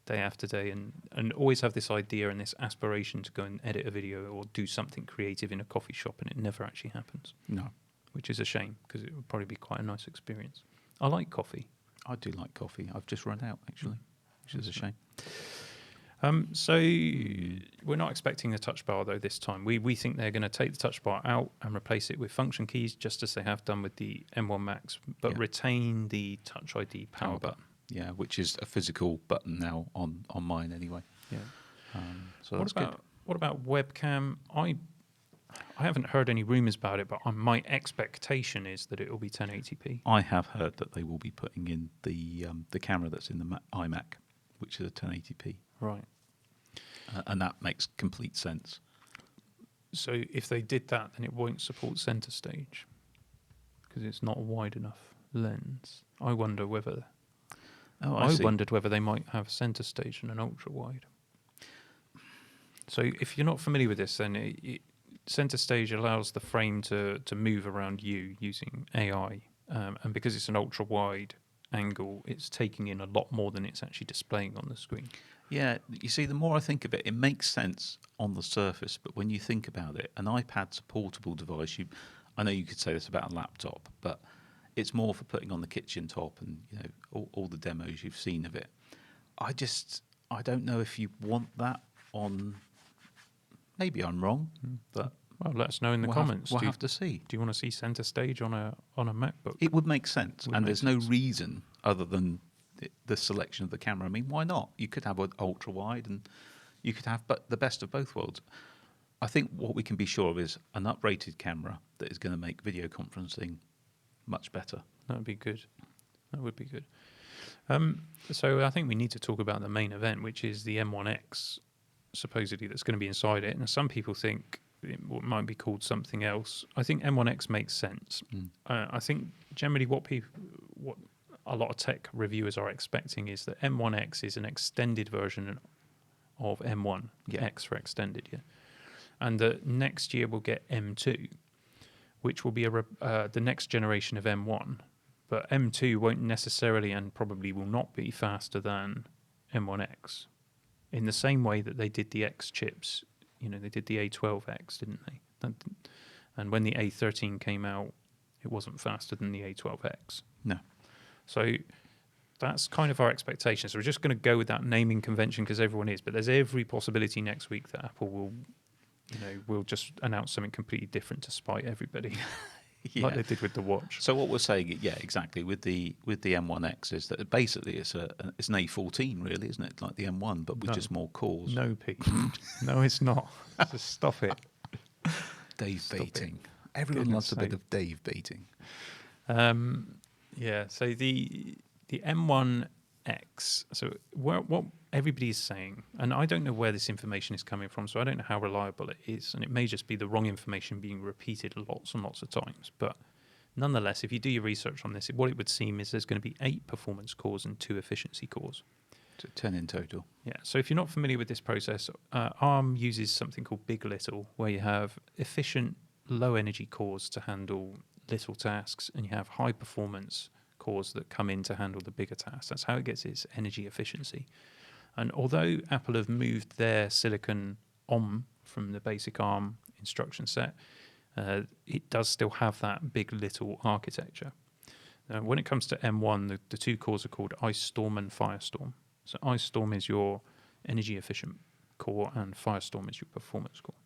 day after day and always have this idea and this aspiration to go and edit a video or do something creative in a coffee shop, and it never actually happens. No. Which is a shame, because it would probably be quite a nice experience. I like coffee. I do like coffee. I've just run out, actually, which is a shame. So we're not expecting the touch bar, though, this time. We think they're going to take the touch bar out and replace it with function keys, just as they have done with the M1X, but retain the Touch ID power button. Yeah, which is a physical button now on mine anyway. Yeah. So that's good. What about webcam? I haven't heard any rumours about it, but my expectation is that it will be 1080p. I have heard that they will be putting in the camera that's in the iMac, which is a 1080p. Right. And that makes complete sense. So if they did that, then it won't support centre stage because it's not a wide enough lens. I wonder whether... I wondered whether they might have centre stage and an ultra wide. So if you're not familiar with this, then centre stage allows the frame to move around you using AI, and because it's an ultra wide angle, it's taking in a lot more than it's actually displaying on the screen. Yeah, you see, the more I think of it, it makes sense on the surface, but when you think about it, an iPad's a portable device. I know you could say this about a laptop, but it's more for putting on the kitchen top and all the demos you've seen of it. I don't know if you want that on. Maybe I'm wrong, but well, let us know in the comments. We'll have to see. Do you want to see centre stage on a MacBook? It would make sense, and there's no reason other than the selection of the camera. I mean, why not? You could have an ultra wide, and you could have the best of both worlds. I think what we can be sure of is an uprated camera that is going to make video conferencing much better. That would be good. That would be good. So I think we need to talk about the main event, which is the M1X, supposedly, that's going to be inside it. And some people think it might be called something else. I think M1X makes sense. I think generally what a lot of tech reviewers are expecting is that M1X is an extended version of M1, X for extended, and that next year we'll get M2, which will be the next generation of M1. But M2 won't necessarily and probably will not be faster than M1X. In the same way that they did the X chips, they did the A12X, didn't they? And when the A13 came out, it wasn't faster than the A12X. No. So that's kind of our expectations. So we're just going to go with that naming convention because everyone is. But there's every possibility next week that Apple will just announce something completely different to spite everybody. Like they did with the watch. So what we're saying, exactly, with the M1X is that basically it's an A14, really, isn't it? Like the M1, but with just more cores. No, Pete. No, it's not. Just stop it. Dave baiting. Everyone loves a bit of Dave baiting. So the M1X. So what everybody's saying, and I don't know where this information is coming from, so I don't know how reliable it is, and it may just be the wrong information being repeated lots and lots of times. But nonetheless, if you do your research on this, what it would seem is there's going to be 8 performance cores and 2 efficiency cores. So 10 in total. Yeah. So if you're not familiar with this process, ARM uses something called Big Little, where you have efficient, low-energy cores to handle little tasks, and you have high-performance cores that come in to handle the bigger tasks. That's how it gets its energy efficiency. And although Apple have moved their silicon on from the basic ARM instruction set, it does still have that Big Little architecture. When it comes to M1, the 2 cores are called Ice Storm and Firestorm. So Ice Storm is your energy efficient core and Firestorm is your performance core.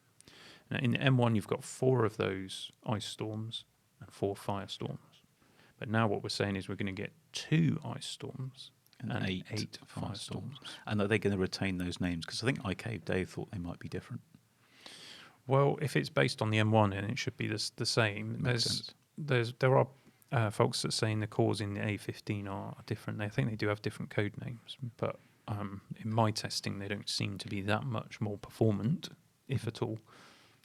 Now in M1, you've got 4 of those Ice Storms and 4 Firestorms. But now what we're saying is we're going to get 2 ice storms and 8 firestorms. And are they going to retain those names? Because I think iCave Dave thought they might be different. Well, if it's based on the M1, then it should be the same. There are folks that are saying the cores in the A15 are different. I think they do have different code names, but in my testing, they don't seem to be that much more performant, if at all.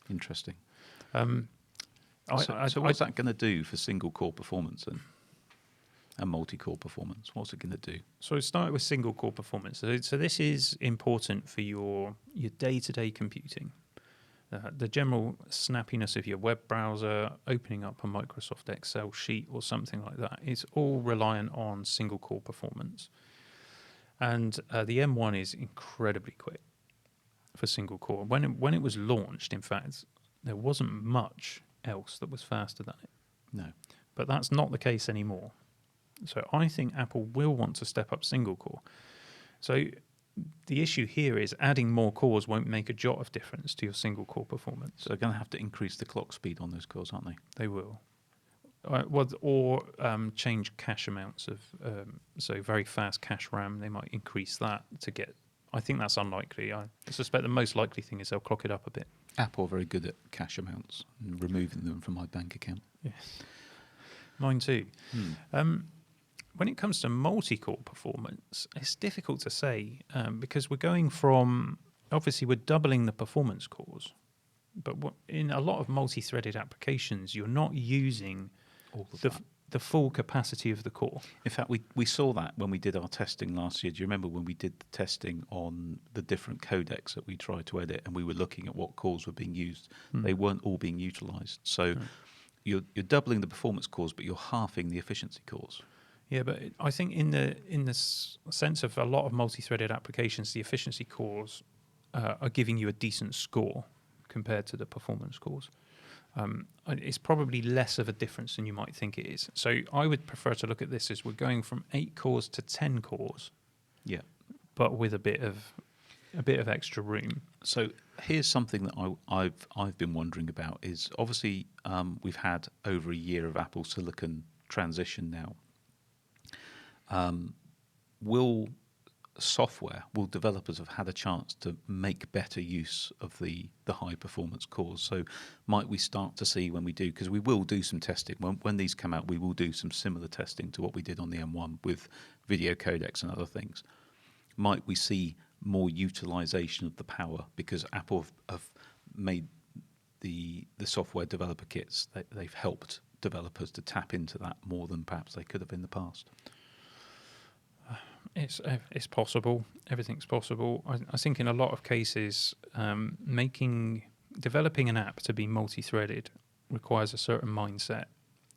Interesting. So what's that going to do for single core performance and multi-core performance? What's it going to do? So it started with single core performance. So this is important for your day-to-day computing. The general snappiness of your web browser, opening up a Microsoft Excel sheet or something like that, is all reliant on single core performance. And the M1 is incredibly quick for single core. When it was launched, in fact, there wasn't much else that was faster than it. No. But that's not the case anymore. So I think Apple will want to step up single core. So the issue here is adding more cores won't make a jot of difference to your single core performance. So they're going to have to increase the clock speed on those cores, aren't they? They will. Change cache amounts of, so very fast cache RAM, they might increase that to get, I think that's unlikely. I suspect the most likely thing is they'll clock it up a bit. Apple are very good at cache amounts and removing them from my bank account. Yes. Mine too. When it comes to multi-core performance, it's difficult to say because we're going from, obviously we're doubling the performance cores, but in a lot of multi-threaded applications, you're not using all of the full capacity of the core. In fact, we saw that when we did our testing last year. Do you remember when we did the testing on the different codecs that we tried to edit and we were looking at what cores were being used? They weren't all being utilized. So you're doubling the performance cores, but you're halving the efficiency cores. Yeah, but I think in the sense of a lot of multi-threaded applications, the efficiency cores are giving you a decent score compared to the performance cores. It's probably less of a difference than you might think it is. So I would prefer to look at this as we're going from 8 cores to 10 cores. Yeah, but with a bit of extra room. So here's something that I've been wondering about is obviously we've had over a year of Apple Silicon transition now. Will developers have had a chance to make better use of the high performance cores? So might we start to see when we do, because we will do some testing, when these come out, we will do some similar testing to what we did on the M1 with video codecs and other things. Might we see more utilization of the power because Apple have made the software developer kits, they've helped developers to tap into that more than perhaps they could have in the past? It's possible. Everything's possible. I think in a lot of cases, developing an app to be multi-threaded requires a certain mindset,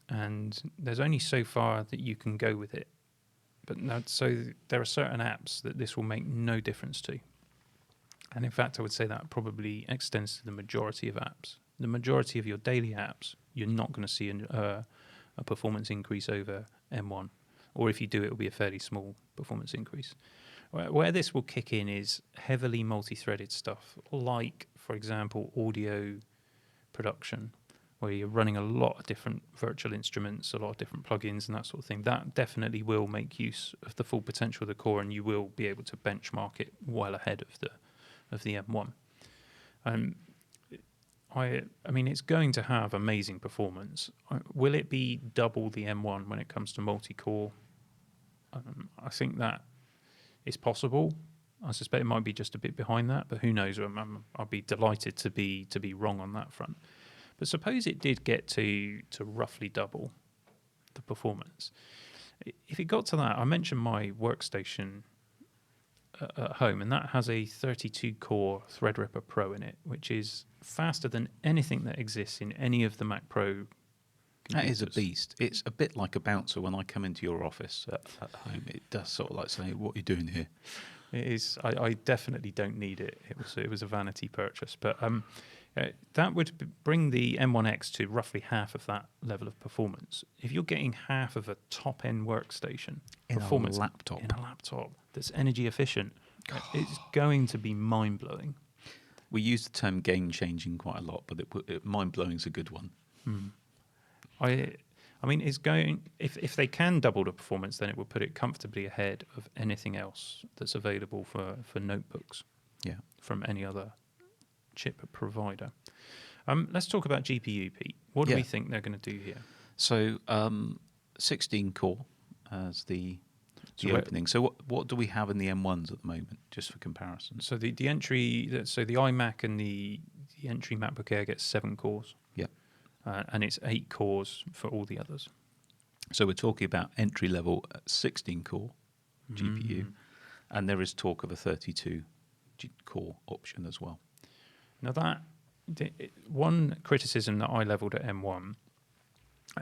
and there's only so far that you can go with it. So there are certain apps that this will make no difference to, and in fact, I would say that probably extends to the majority of apps. The majority of your daily apps, you're not going to see a performance increase over M1. Or if you do, it will be a fairly small performance increase. Where this will kick in is heavily multi-threaded stuff, like, for example, audio production, where you're running a lot of different virtual instruments, a lot of different plugins and that sort of thing. That definitely will make use of the full potential of the core, and you will be able to benchmark it well ahead of the M1. I mean, it's going to have amazing performance. Will it be double the M1 when it comes to multi-core? I think that is possible. I suspect it might be just a bit behind that, but who knows? I'll be delighted to be wrong on that front. But suppose it did get to roughly double the performance. If it got to that, I mentioned my workstation at home, and that has a 32-core Threadripper Pro in it, which is faster than anything that exists in any of the Mac Pro computers. That is a beast. It's a bit like a bouncer when I come into your office at home. It does sort of like saying, "What are you doing here?" It is. I definitely don't need it. It was a vanity purchase, but that would bring the M1X to roughly half of that level of performance. If you're getting half of a top-end workstation performance in a laptop that's energy efficient, it's going to be mind-blowing. We use the term game-changing quite a lot, but mind-blowing is a good one. I I mean, it's going. If they can double the performance, then it will put it comfortably ahead of anything else that's available for notebooks. Yeah. From any other chip provider. Let's talk about GPU, Pete. What do we think they're going to do here? So 16 core as the opening. So what do we have in the M1s at the moment, just for comparison? So the entry, so the iMac and the entry MacBook Air gets 7 cores. Yeah. And it's 8 cores for all the others. So we're talking about entry level 16 core GPU, and there is talk of a 32 core option as well. Now one criticism that I levelled at M1,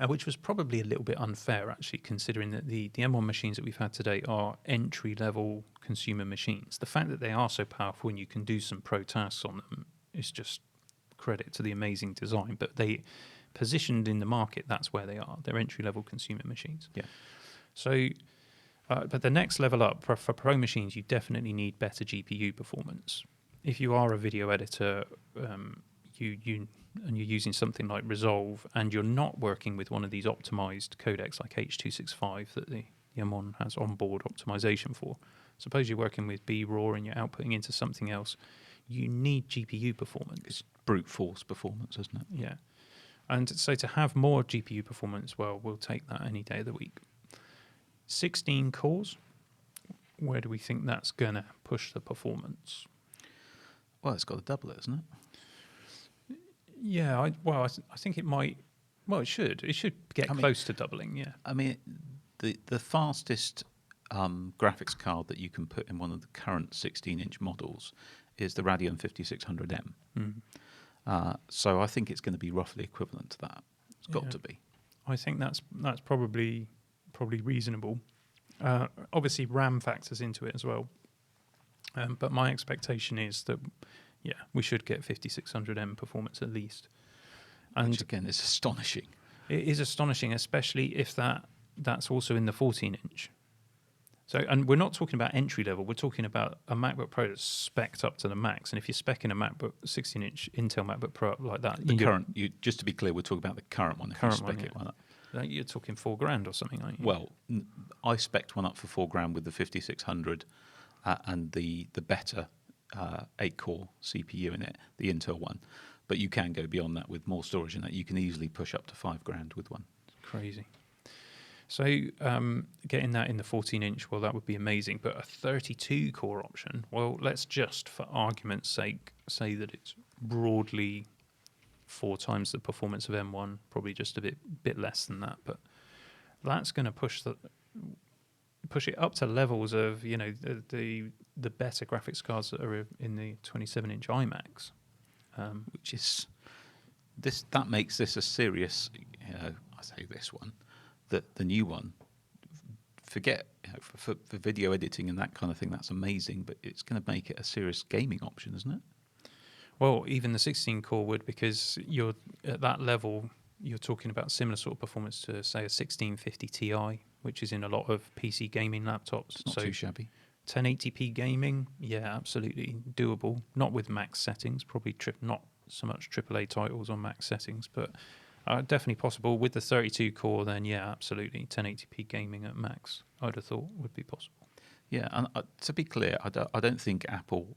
which was probably a little bit unfair actually, considering that the M1 machines that we've had today are entry-level consumer machines. The fact that they are so powerful and you can do some pro tasks on them is just credit to the amazing design. But they positioned in the market, that's where they are. They're entry-level consumer machines. Yeah. So, but the next level up for pro machines, you definitely need better GPU performance. If you are a video editor, you're using something like Resolve, and you're not working with one of these optimized codecs like H.265 that the M1 has onboard optimization for. Suppose you're working with B-RAW and you're outputting into something else, you need GPU performance. It's brute force performance, isn't it? Yeah. And so to have more GPU performance, well, we'll take that any day of the week. 16 cores, where do we think that's going to push the performance? Well, it's got to double it, isn't it? Yeah, I think it might. Well, it should. It should get close to doubling. Yeah. I mean, the fastest graphics card that you can put in one of the current 16-inch models is the Radeon 5600M. So I think it's going to be roughly equivalent to that. It's got to be. I think that's probably reasonable. Obviously, RAM factors into it as well. But my expectation is that, we should get 5600M performance at least. And which again is astonishing. It is astonishing, especially if that's also in the 14-inch. So, and we're not talking about entry level. We're talking about a MacBook Pro that's spec'd up to the max. And if you're spec'ing a MacBook 16-inch Intel MacBook Pro up like that, just to be clear, we're talking about the current one. You're talking $4,000 or something, aren't you? Well, I spec'd one up for $4,000 with the 5600 and the better 8-core CPU in it, the Intel one. But you can go beyond that with more storage in that. You can easily push up to $5,000 with one. Crazy. So getting that in the 14-inch, well, that would be amazing. But a 32-core option, well, let's just, for argument's sake, say that it's broadly 4 times the performance of M1, probably just a bit less than that. But that's going to push it up to levels of the better graphics cards that are in the 27-inch iMacs, which is that makes this a serious. I say this one. The new one, forget for video editing and that kind of thing, that's amazing, but it's going to make it a serious gaming option, isn't it? Well, even the 16-core would, because you're at that level, you're talking about similar sort of performance to, say, a 1650 Ti, which is in a lot of PC gaming laptops. It's not too shabby. 1080p gaming, yeah, absolutely doable. Not with max settings, probably not so much AAA titles on max settings, but definitely possible. With the 32-core, then yeah, absolutely. 1080p gaming at max, I'd have thought would be possible. Yeah, and to be clear, I don't think Apple,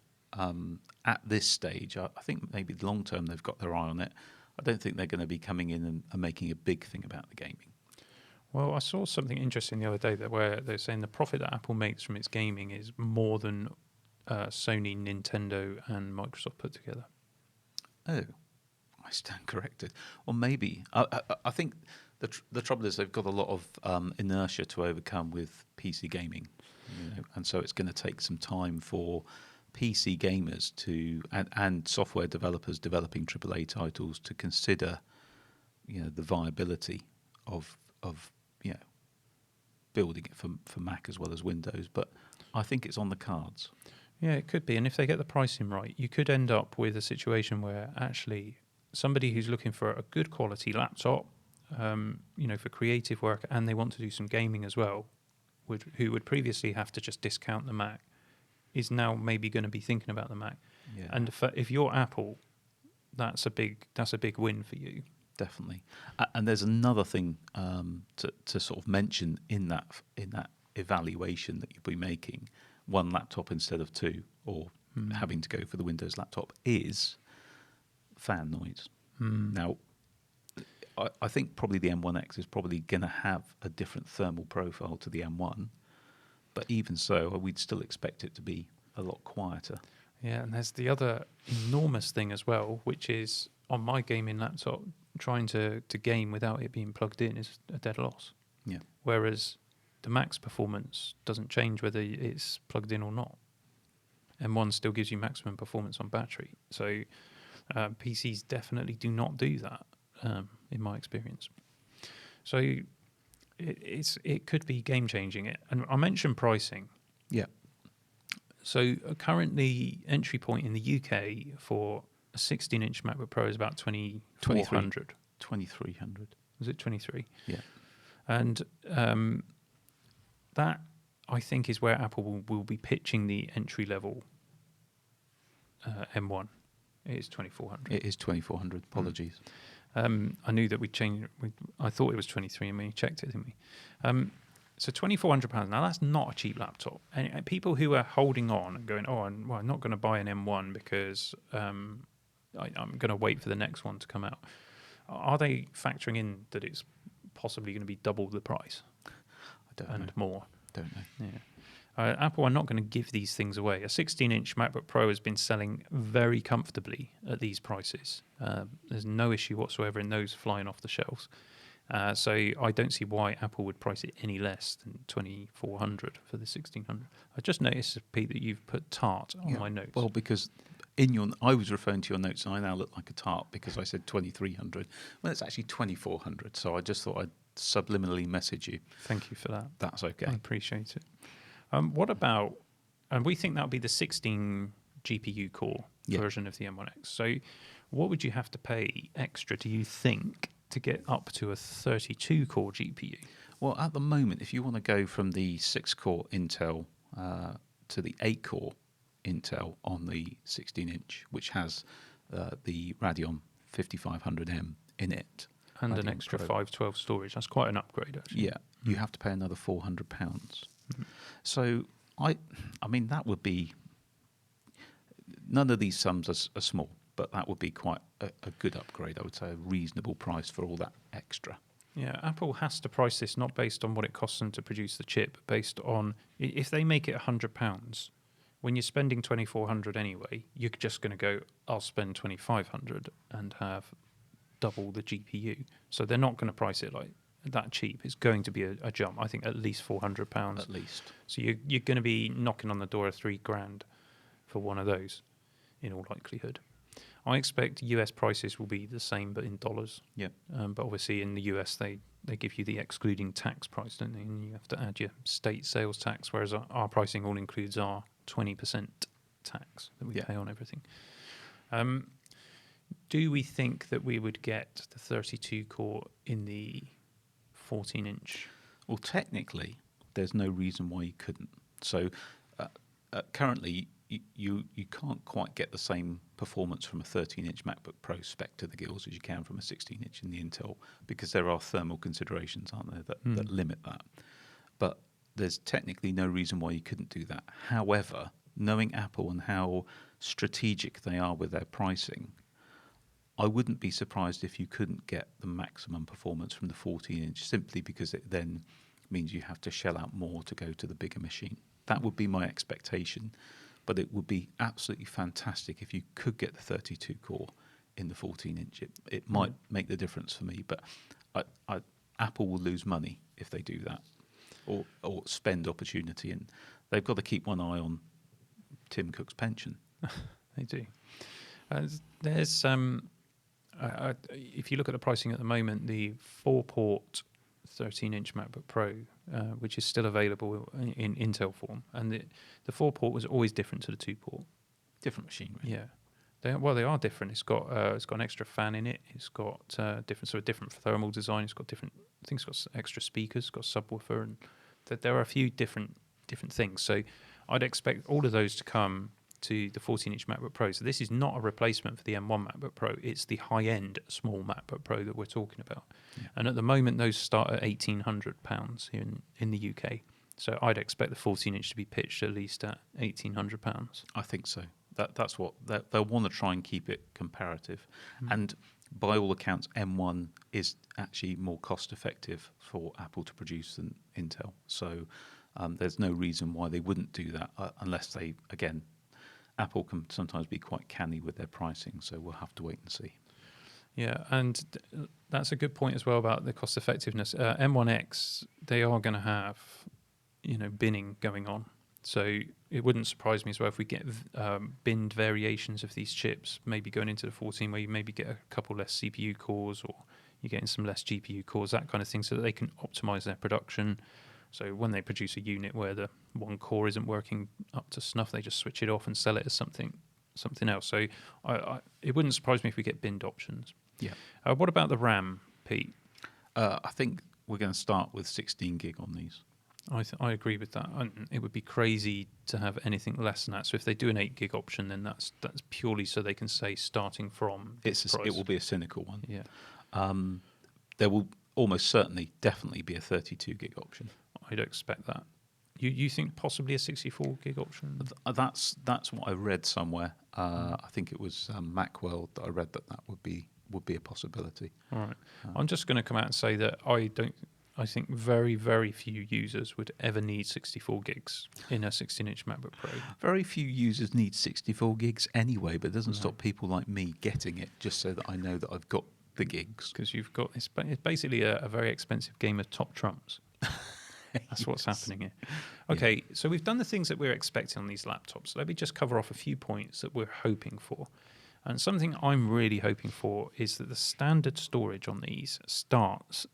at this stage, I think maybe long term they've got their eye on it. I don't think they're going to be coming in and making a big thing about the gaming. Well, I saw something interesting the other day where they're saying the profit that Apple makes from its gaming is more than Sony, Nintendo, and Microsoft put together. Oh. I stand corrected. Or maybe. I think the trouble is they've got a lot of inertia to overcome with PC gaming. And so it's going to take some time for PC gamers and software developers developing AAA titles to consider the viability of building it for Mac as well as Windows. But I think it's on the cards. Yeah, it could be. And if they get the pricing right, you could end up with a situation where actually somebody who's looking for a good quality laptop, for creative work, and they want to do some gaming as well, who would previously have to just discount the Mac, is now maybe going to be thinking about the Mac. Yeah. And if you're Apple, that's a big win for you. definitely. And there's another thing to sort of mention in that evaluation that you'll be making, one laptop instead of two, or having to go for the Windows laptop, is fan noise. Now, I think probably the M1X is probably going to have a different thermal profile to the M1, but even so, we'd still expect it to be a lot quieter. Yeah, and there's the other enormous thing as well, which is on my gaming laptop, trying to game without it being plugged in is a dead loss. Yeah. Whereas the max performance doesn't change whether it's plugged in or not. M1 still gives you maximum performance on battery. So PCs definitely do not do that, in my experience. So it could be game changing. And I mentioned pricing. Yeah. So currently, entry point in the UK for a 16-inch MacBook Pro is about 2,400. 2,300. Was it 23? Yeah. And that, I think, is where Apple will be pitching the entry-level M1. It is 2,400. It is 2,400. Apologies. I knew that we changed. I thought it was 23, and we checked it, didn't we? So £2,400. Now that's not a cheap laptop. And people who are holding on and going, I'm not going to buy an M1 because I'm going to wait for the next one to come out. Are they factoring in that it's possibly going to be double the price? I don't know. And more. Don't know. Yeah. Apple are not going to give these things away. A 16-inch MacBook Pro has been selling very comfortably at these prices. There's no issue whatsoever in those flying off the shelves. So I don't see why Apple would price it any less than 2,400 for the 1,600. I just noticed, Pete, that you've put tart on my notes. Well, because I was referring to your notes, and I now look like a tart because I said 2,300. Well, it's actually 2,400. So I just thought I'd subliminally message you. Thank you for that. That's okay. I appreciate it. What about, and we think that would be the 16 GPU core version of the M1X. So what would you have to pay extra, do you think, to get up to a 32 core GPU? Well, at the moment, if you want to go from the 6-core Intel to the 8-core Intel on the 16-inch, which has the Radeon 5500M in it, and an extra 512 storage, that's quite an upgrade, actually. Yeah, you have to pay another £400. So, I mean, that would be, none of these sums are small, but that would be quite a good upgrade, I would say, a reasonable price for all that extra. Yeah, Apple has to price this not based on what it costs them to produce the chip, but based on, if they make it £100, when you're spending 2,400 anyway, you're just going to go, I'll spend 2,500 and have double the GPU. So they're not going to price it like that cheap. It's going to be a jump. I think at least £400. At least. So you're going to be knocking on the door of $3,000 for one of those, in all likelihood. I expect US prices will be the same, but in dollars. Yeah. But obviously in the US, they give you the excluding tax price, don't they? And you have to add your state sales tax, whereas our pricing all includes our 20% tax that we pay on everything. Do we think that we would get the 32 core in the 14-inch? Well, technically, there's no reason why you couldn't. So currently, you can't quite get the same performance from a 13-inch MacBook Pro spec to the gills as you can from a 16-inch in the Intel, because there are thermal considerations, aren't there, that limit that. But there's technically no reason why you couldn't do that. However, knowing Apple and how strategic they are with their pricing, I wouldn't be surprised if you couldn't get the maximum performance from the 14-inch, simply because it then means you have to shell out more to go to the bigger machine. That would be my expectation. But it would be absolutely fantastic if you could get the 32 core in the 14-inch. It might make the difference for me, but Apple will lose money if they do that, or spend opportunity, and they've got to keep one eye on Tim Cook's pension. They do. There's if you look at the pricing at the moment, the 4-port 13-inch MacBook Pro, which is still available in Intel form, and the 4-port was always different to the 2-port. Different machine, really. Yeah, they are different. It's got an extra fan in it. It's got different thermal design. It's got different. I think it's got extra speakers. It's got subwoofer, and there are a few different things. So I'd expect all of those to come to the 14-inch MacBook Pro. So this is not a replacement for the M1 MacBook Pro. It's the high-end small MacBook Pro that we're talking about. Yeah. And at the moment, those start at £1,800 here in the UK. So I'd expect the 14-inch to be pitched at least at £1,800. I think so. That's what they'll want to try and keep it comparative. And by all accounts, M1 is actually more cost-effective for Apple to produce than Intel. So there's no reason why they wouldn't do that unless they, again, Apple can sometimes be quite canny with their pricing. So we'll have to wait and see. Yeah, and that's a good point as well about the cost effectiveness. M1X, they are going to have, binning going on. So it wouldn't surprise me as well if we get binned variations of these chips, maybe going into the 14, where you maybe get a couple less CPU cores, or you're getting some less GPU cores, that kind of thing, so that they can optimize their production. So when they produce a unit where the one core isn't working up to snuff, they just switch it off and sell it as something else. So it wouldn't surprise me if we get binned options. Yeah. What about the RAM, Pete? I think we're going to start with 16 gig on these. I agree with that. It would be crazy to have anything less than that. So if they do an 8 gig option, then that's purely so they can say starting from. It will be a cynical one. Yeah. There will almost certainly, definitely be a 32 gig option. I'd expect that. You think possibly a 64 gig option? That's what I read somewhere. I think it was Macworld that I read that would be a possibility. All right. I'm just going to come out and say that I think very, very few users would ever need 64 gigs in a 16-inch MacBook Pro. Very few users need 64 gigs anyway, but it doesn't stop people like me getting it just so that I know that I've got the gigs. Because you've got it's basically a very expensive game of top trumps. That's what's happening here. Okay, so we've done the things that we're expecting on these laptops. Let me just cover off a few points that we're hoping for. And something I'm really hoping for is that the standard storage on these starts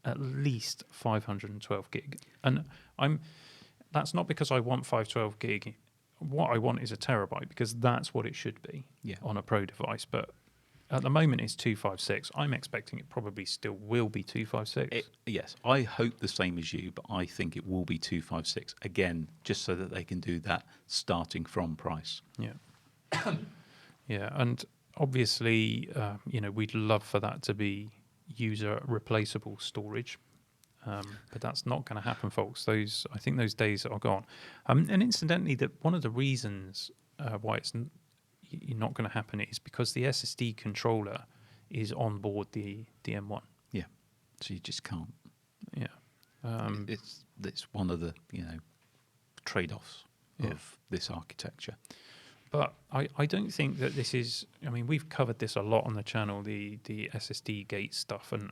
at least 512 gig. And that's not because I want 512 gig. What I want is a terabyte, because that's what it should be on a Pro device. But at the moment it's 256. I'm expecting it probably still will be 256. Yes, I hope the same as you, but I think it will be 256 again, just so that they can do that starting from price. Yeah. Yeah, and obviously, we'd love for that to be user replaceable storage, but that's not going to happen, folks. I think those days are gone. And incidentally, that one of the reasons why it's not going to happen is because the SSD controller is on board the M1. Yeah, so you just can't. Yeah, it's one of the trade-offs of this architecture. But I don't think that this is. I mean, we've covered this a lot on the channel, the SSD gate stuff, and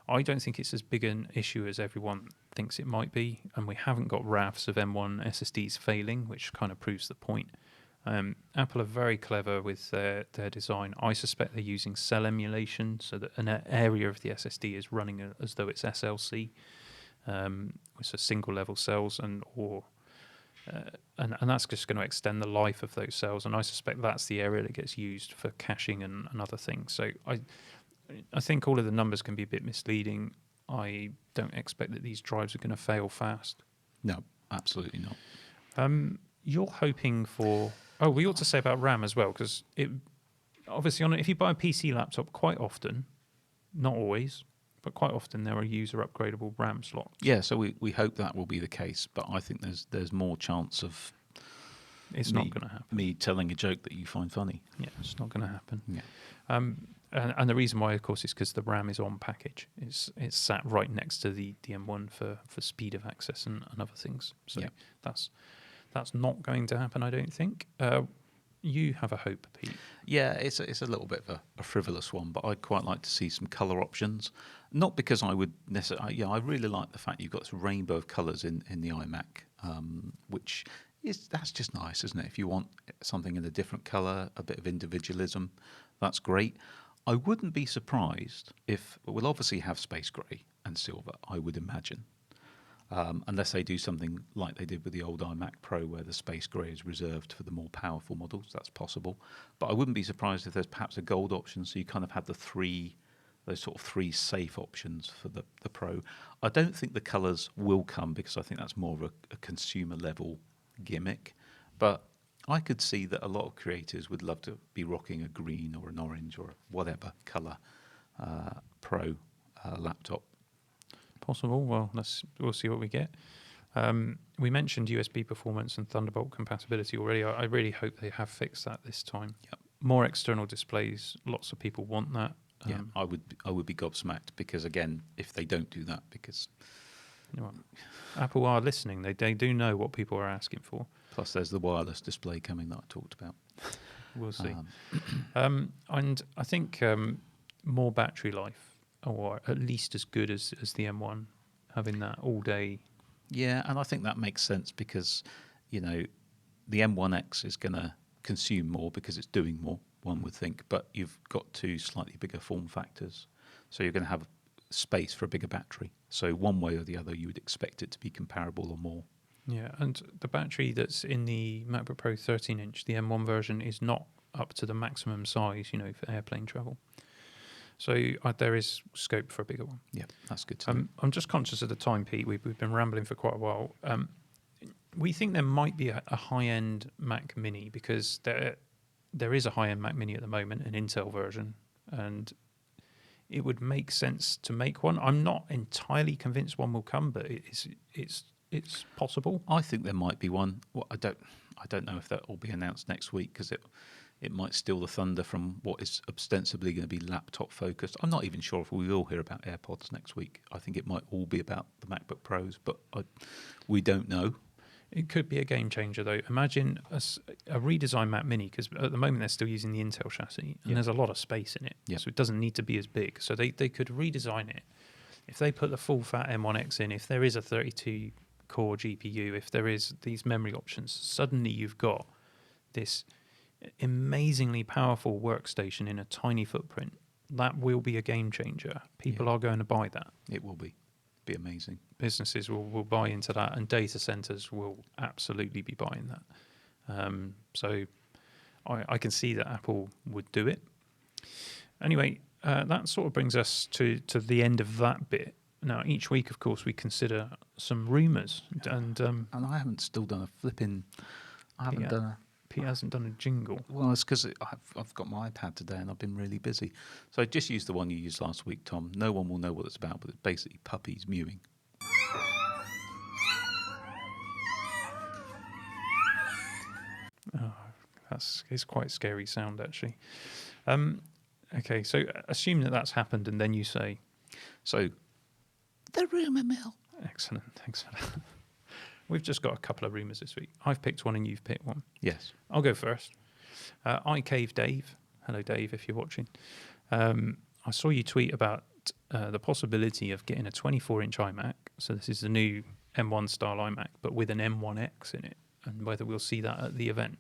I don't think it's as big an issue as everyone thinks it might be. And we haven't got rafts of M1 SSDs failing, which kind of proves the point. Apple are very clever with their design. I suspect they're using cell emulation, so that an area of the SSD is running as though it's SLC, which are single level cells, and that's just going to extend the life of those cells. And I suspect that's the area that gets used for caching and other things. So I think all of the numbers can be a bit misleading. I don't expect that these drives are going to fail fast. No, absolutely not. You're hoping for. Oh, we ought to say about RAM as well, because obviously if you buy a PC laptop, quite often, not always, but quite often there are user upgradable RAM slots. Yeah, so we hope that will be the case, but I think there's more chance of not going to happen. Me telling a joke that you find funny. Yeah, it's not going to happen. Yeah. And the reason why, of course, is because the RAM is on package. It's sat right next to the M1 for speed of access and other things. So that's not going to happen, I don't think. You have a hope, Pete. Yeah, it's a little bit of a frivolous one, but I'd quite like to see some colour options. Not because I would necessarily. Yeah, I really like the fact you've got this rainbow of colours in the iMac, which that's just nice, isn't it? If you want something in a different colour, a bit of individualism, that's great. I wouldn't be surprised if we'll obviously have space grey and silver, I would imagine. Unless they do something like they did with the old iMac Pro, where the space grey is reserved for the more powerful models. That's possible. But I wouldn't be surprised if there's perhaps a gold option, so you kind of have those sort of three safe options for the Pro. I don't think the colours will come, because I think that's more of a consumer level gimmick. But I could see that a lot of creators would love to be rocking a green or an orange or whatever colour Pro laptop. Possible. Well, we'll see what we get. We mentioned USB performance and Thunderbolt compatibility already. I really hope they have fixed that this time. Yep. More external displays. Lots of people want that. Yeah, I would be gobsmacked because, again, if they don't do that, because Apple are listening. They do know what people are asking for. Plus, there's the wireless display coming that I talked about. We'll see. And I think more battery life, or at least as good as the M1, having that all day. Yeah, and I think that makes sense because, the M1X is going to consume more because it's doing more, one would think, but you've got two slightly bigger form factors. So you're going to have space for a bigger battery. So one way or the other, you would expect it to be comparable or more. Yeah, and the battery that's in the MacBook Pro 13-inch, the M1 version, is not up to the maximum size, for airplane travel. So there is scope for a bigger one. Yeah, that's good to know. I'm just conscious of the time, Pete. We've been rambling for quite a while. We think there might be a high-end Mac Mini because there is a high-end Mac Mini at the moment, an Intel version, and it would make sense to make one. I'm not entirely convinced one will come, but it's possible. I think there might be one. Well, I don't know if that will be announced next week because it might steal the thunder from what is ostensibly going to be laptop focused. I'm not even sure if we will hear about AirPods next week. I think it might all be about the MacBook Pros, but we don't know. It could be a game changer, though. Imagine a redesigned Mac Mini, because at the moment they're still using the Intel chassis, and there's a lot of space in it, so it doesn't need to be as big. So they could redesign it. If they put the full fat M1X in, if there is a 32-core GPU, if there is these memory options, suddenly you've got this amazingly powerful workstation in a tiny footprint. That will be a game changer. People are going to buy that. It will be amazing. Businesses will buy into that, and data centers will absolutely be buying that. So I can see that Apple would do it. Anyway, that sort of brings us to the end of that bit. Now, each week, of course, we consider some rumours. And I haven't still done a flipping... Pete hasn't done a jingle. Well, it's because I've got my iPad today and I've been really busy. So just use the one you used last week, Tom. No one will know what it's about, but it's basically puppies mewing. Oh, it's quite scary sound, actually. Okay, so assume that's happened, and then you say... So, the Rumour Mill. Excellent. We've just got a couple of rumours this week. I've picked one and you've picked one. Yes. I'll go first. iCave Dave. Hello, Dave, if you're watching. I saw you tweet about the possibility of getting a 24-inch iMac. So this is the new M1 style iMac, but with an M1X in it, and whether we'll see that at the event,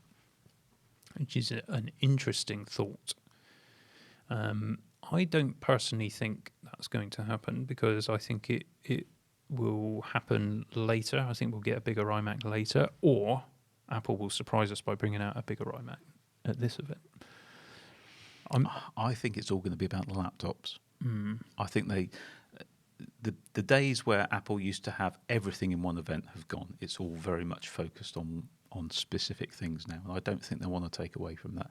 which is an interesting thought. I don't personally think that's going to happen because I think it will happen later. I think we'll get a bigger iMac later, or Apple will surprise us by bringing out a bigger iMac at this event. I think it's all going to be about the laptops. I think the days where Apple used to have everything in one event have gone. It's all very much focused on specific things now, and I don't think they want to take away from that.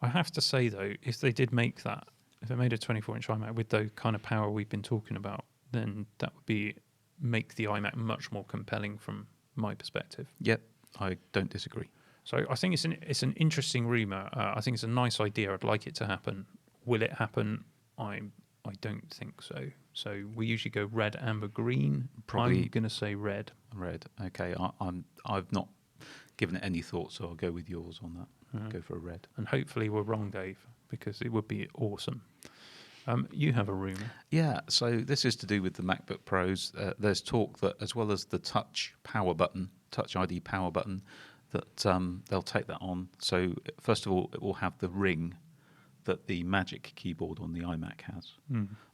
I have to say, though, if they did make that, if they made a 24-inch iMac with the kind of power we've been talking about, then that would make the iMac much more compelling from my perspective. Yep, I don't disagree. So I think it's an interesting rumour. I think it's a nice idea. I'd like it to happen. Will it happen? I don't think so. So we usually go red, amber, green. Probably I'm going to say red. Red. Okay. I've not given it any thought, so I'll go with yours on that. Go for a red. And hopefully we're wrong, Dave, because it would be awesome. You have a rumour. Yeah, so this is to do with the MacBook Pros. There's talk that as well as the Touch ID power button, that they'll take that on. So first of all, it will have the ring that the Magic keyboard on the iMac has,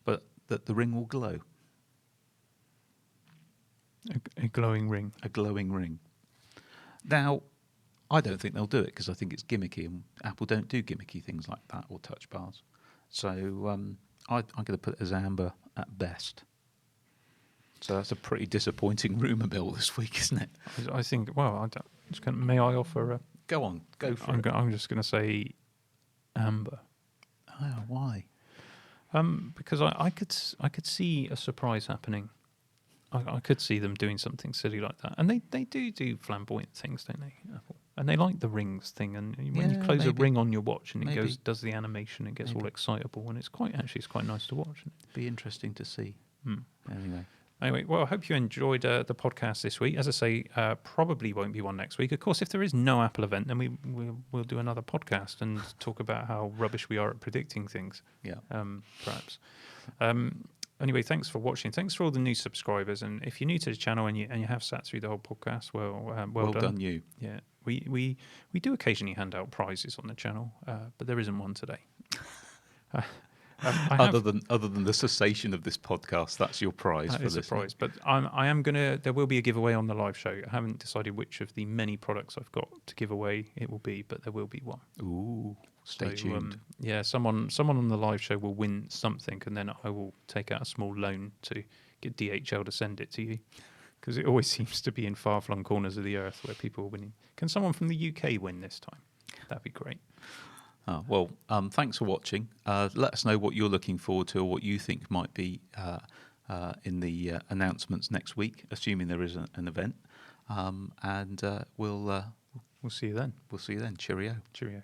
but that the ring will glow. A glowing ring. A glowing ring. Now, I don't think they'll do it because I think it's gimmicky, and Apple don't do gimmicky things like that or touch bars. So I'm going to put it as amber at best. So that's a pretty disappointing rumour mill this week, isn't it? I think. Well, may I offer Go on, go for it. I'm just going to say amber. Oh, why? Because I could see a surprise happening. I could see them doing something silly like that, and they do flamboyant things, don't they? Apple, and they like the rings thing. And when you close a ring on your watch and it does the animation, it gets all excitable, and it's quite nice to watch. Be interesting to see. Anyway, well, I hope you enjoyed the podcast this week. As I say, probably won't be one next week. Of course, if there is no Apple event, then we'll do another podcast and talk about how rubbish we are at predicting things. Yeah. Perhaps. Anyway, thanks for watching. Thanks for all the new subscribers. And if you're new to the channel and you have sat through the whole podcast, well done you. Yeah, we do occasionally hand out prizes on the channel, but there isn't one today. Other than the cessation of this podcast, that's your prize for listening. Prize, but I am gonna. There will be a giveaway on the live show. I haven't decided which of the many products I've got to give away it will be, but there will be one. Ooh, stay tuned. Someone on the live show will win something, and then I will take out a small loan to get DHL to send it to you, because it always seems to be in far-flung corners of the earth where people are winning. Can someone from the UK win this time? That'd be great. Well, thanks for watching. Let us know what you're looking forward to or what you think might be in the announcements next week, assuming there is an event. And we'll see you then. We'll see you then. Cheerio. Cheerio.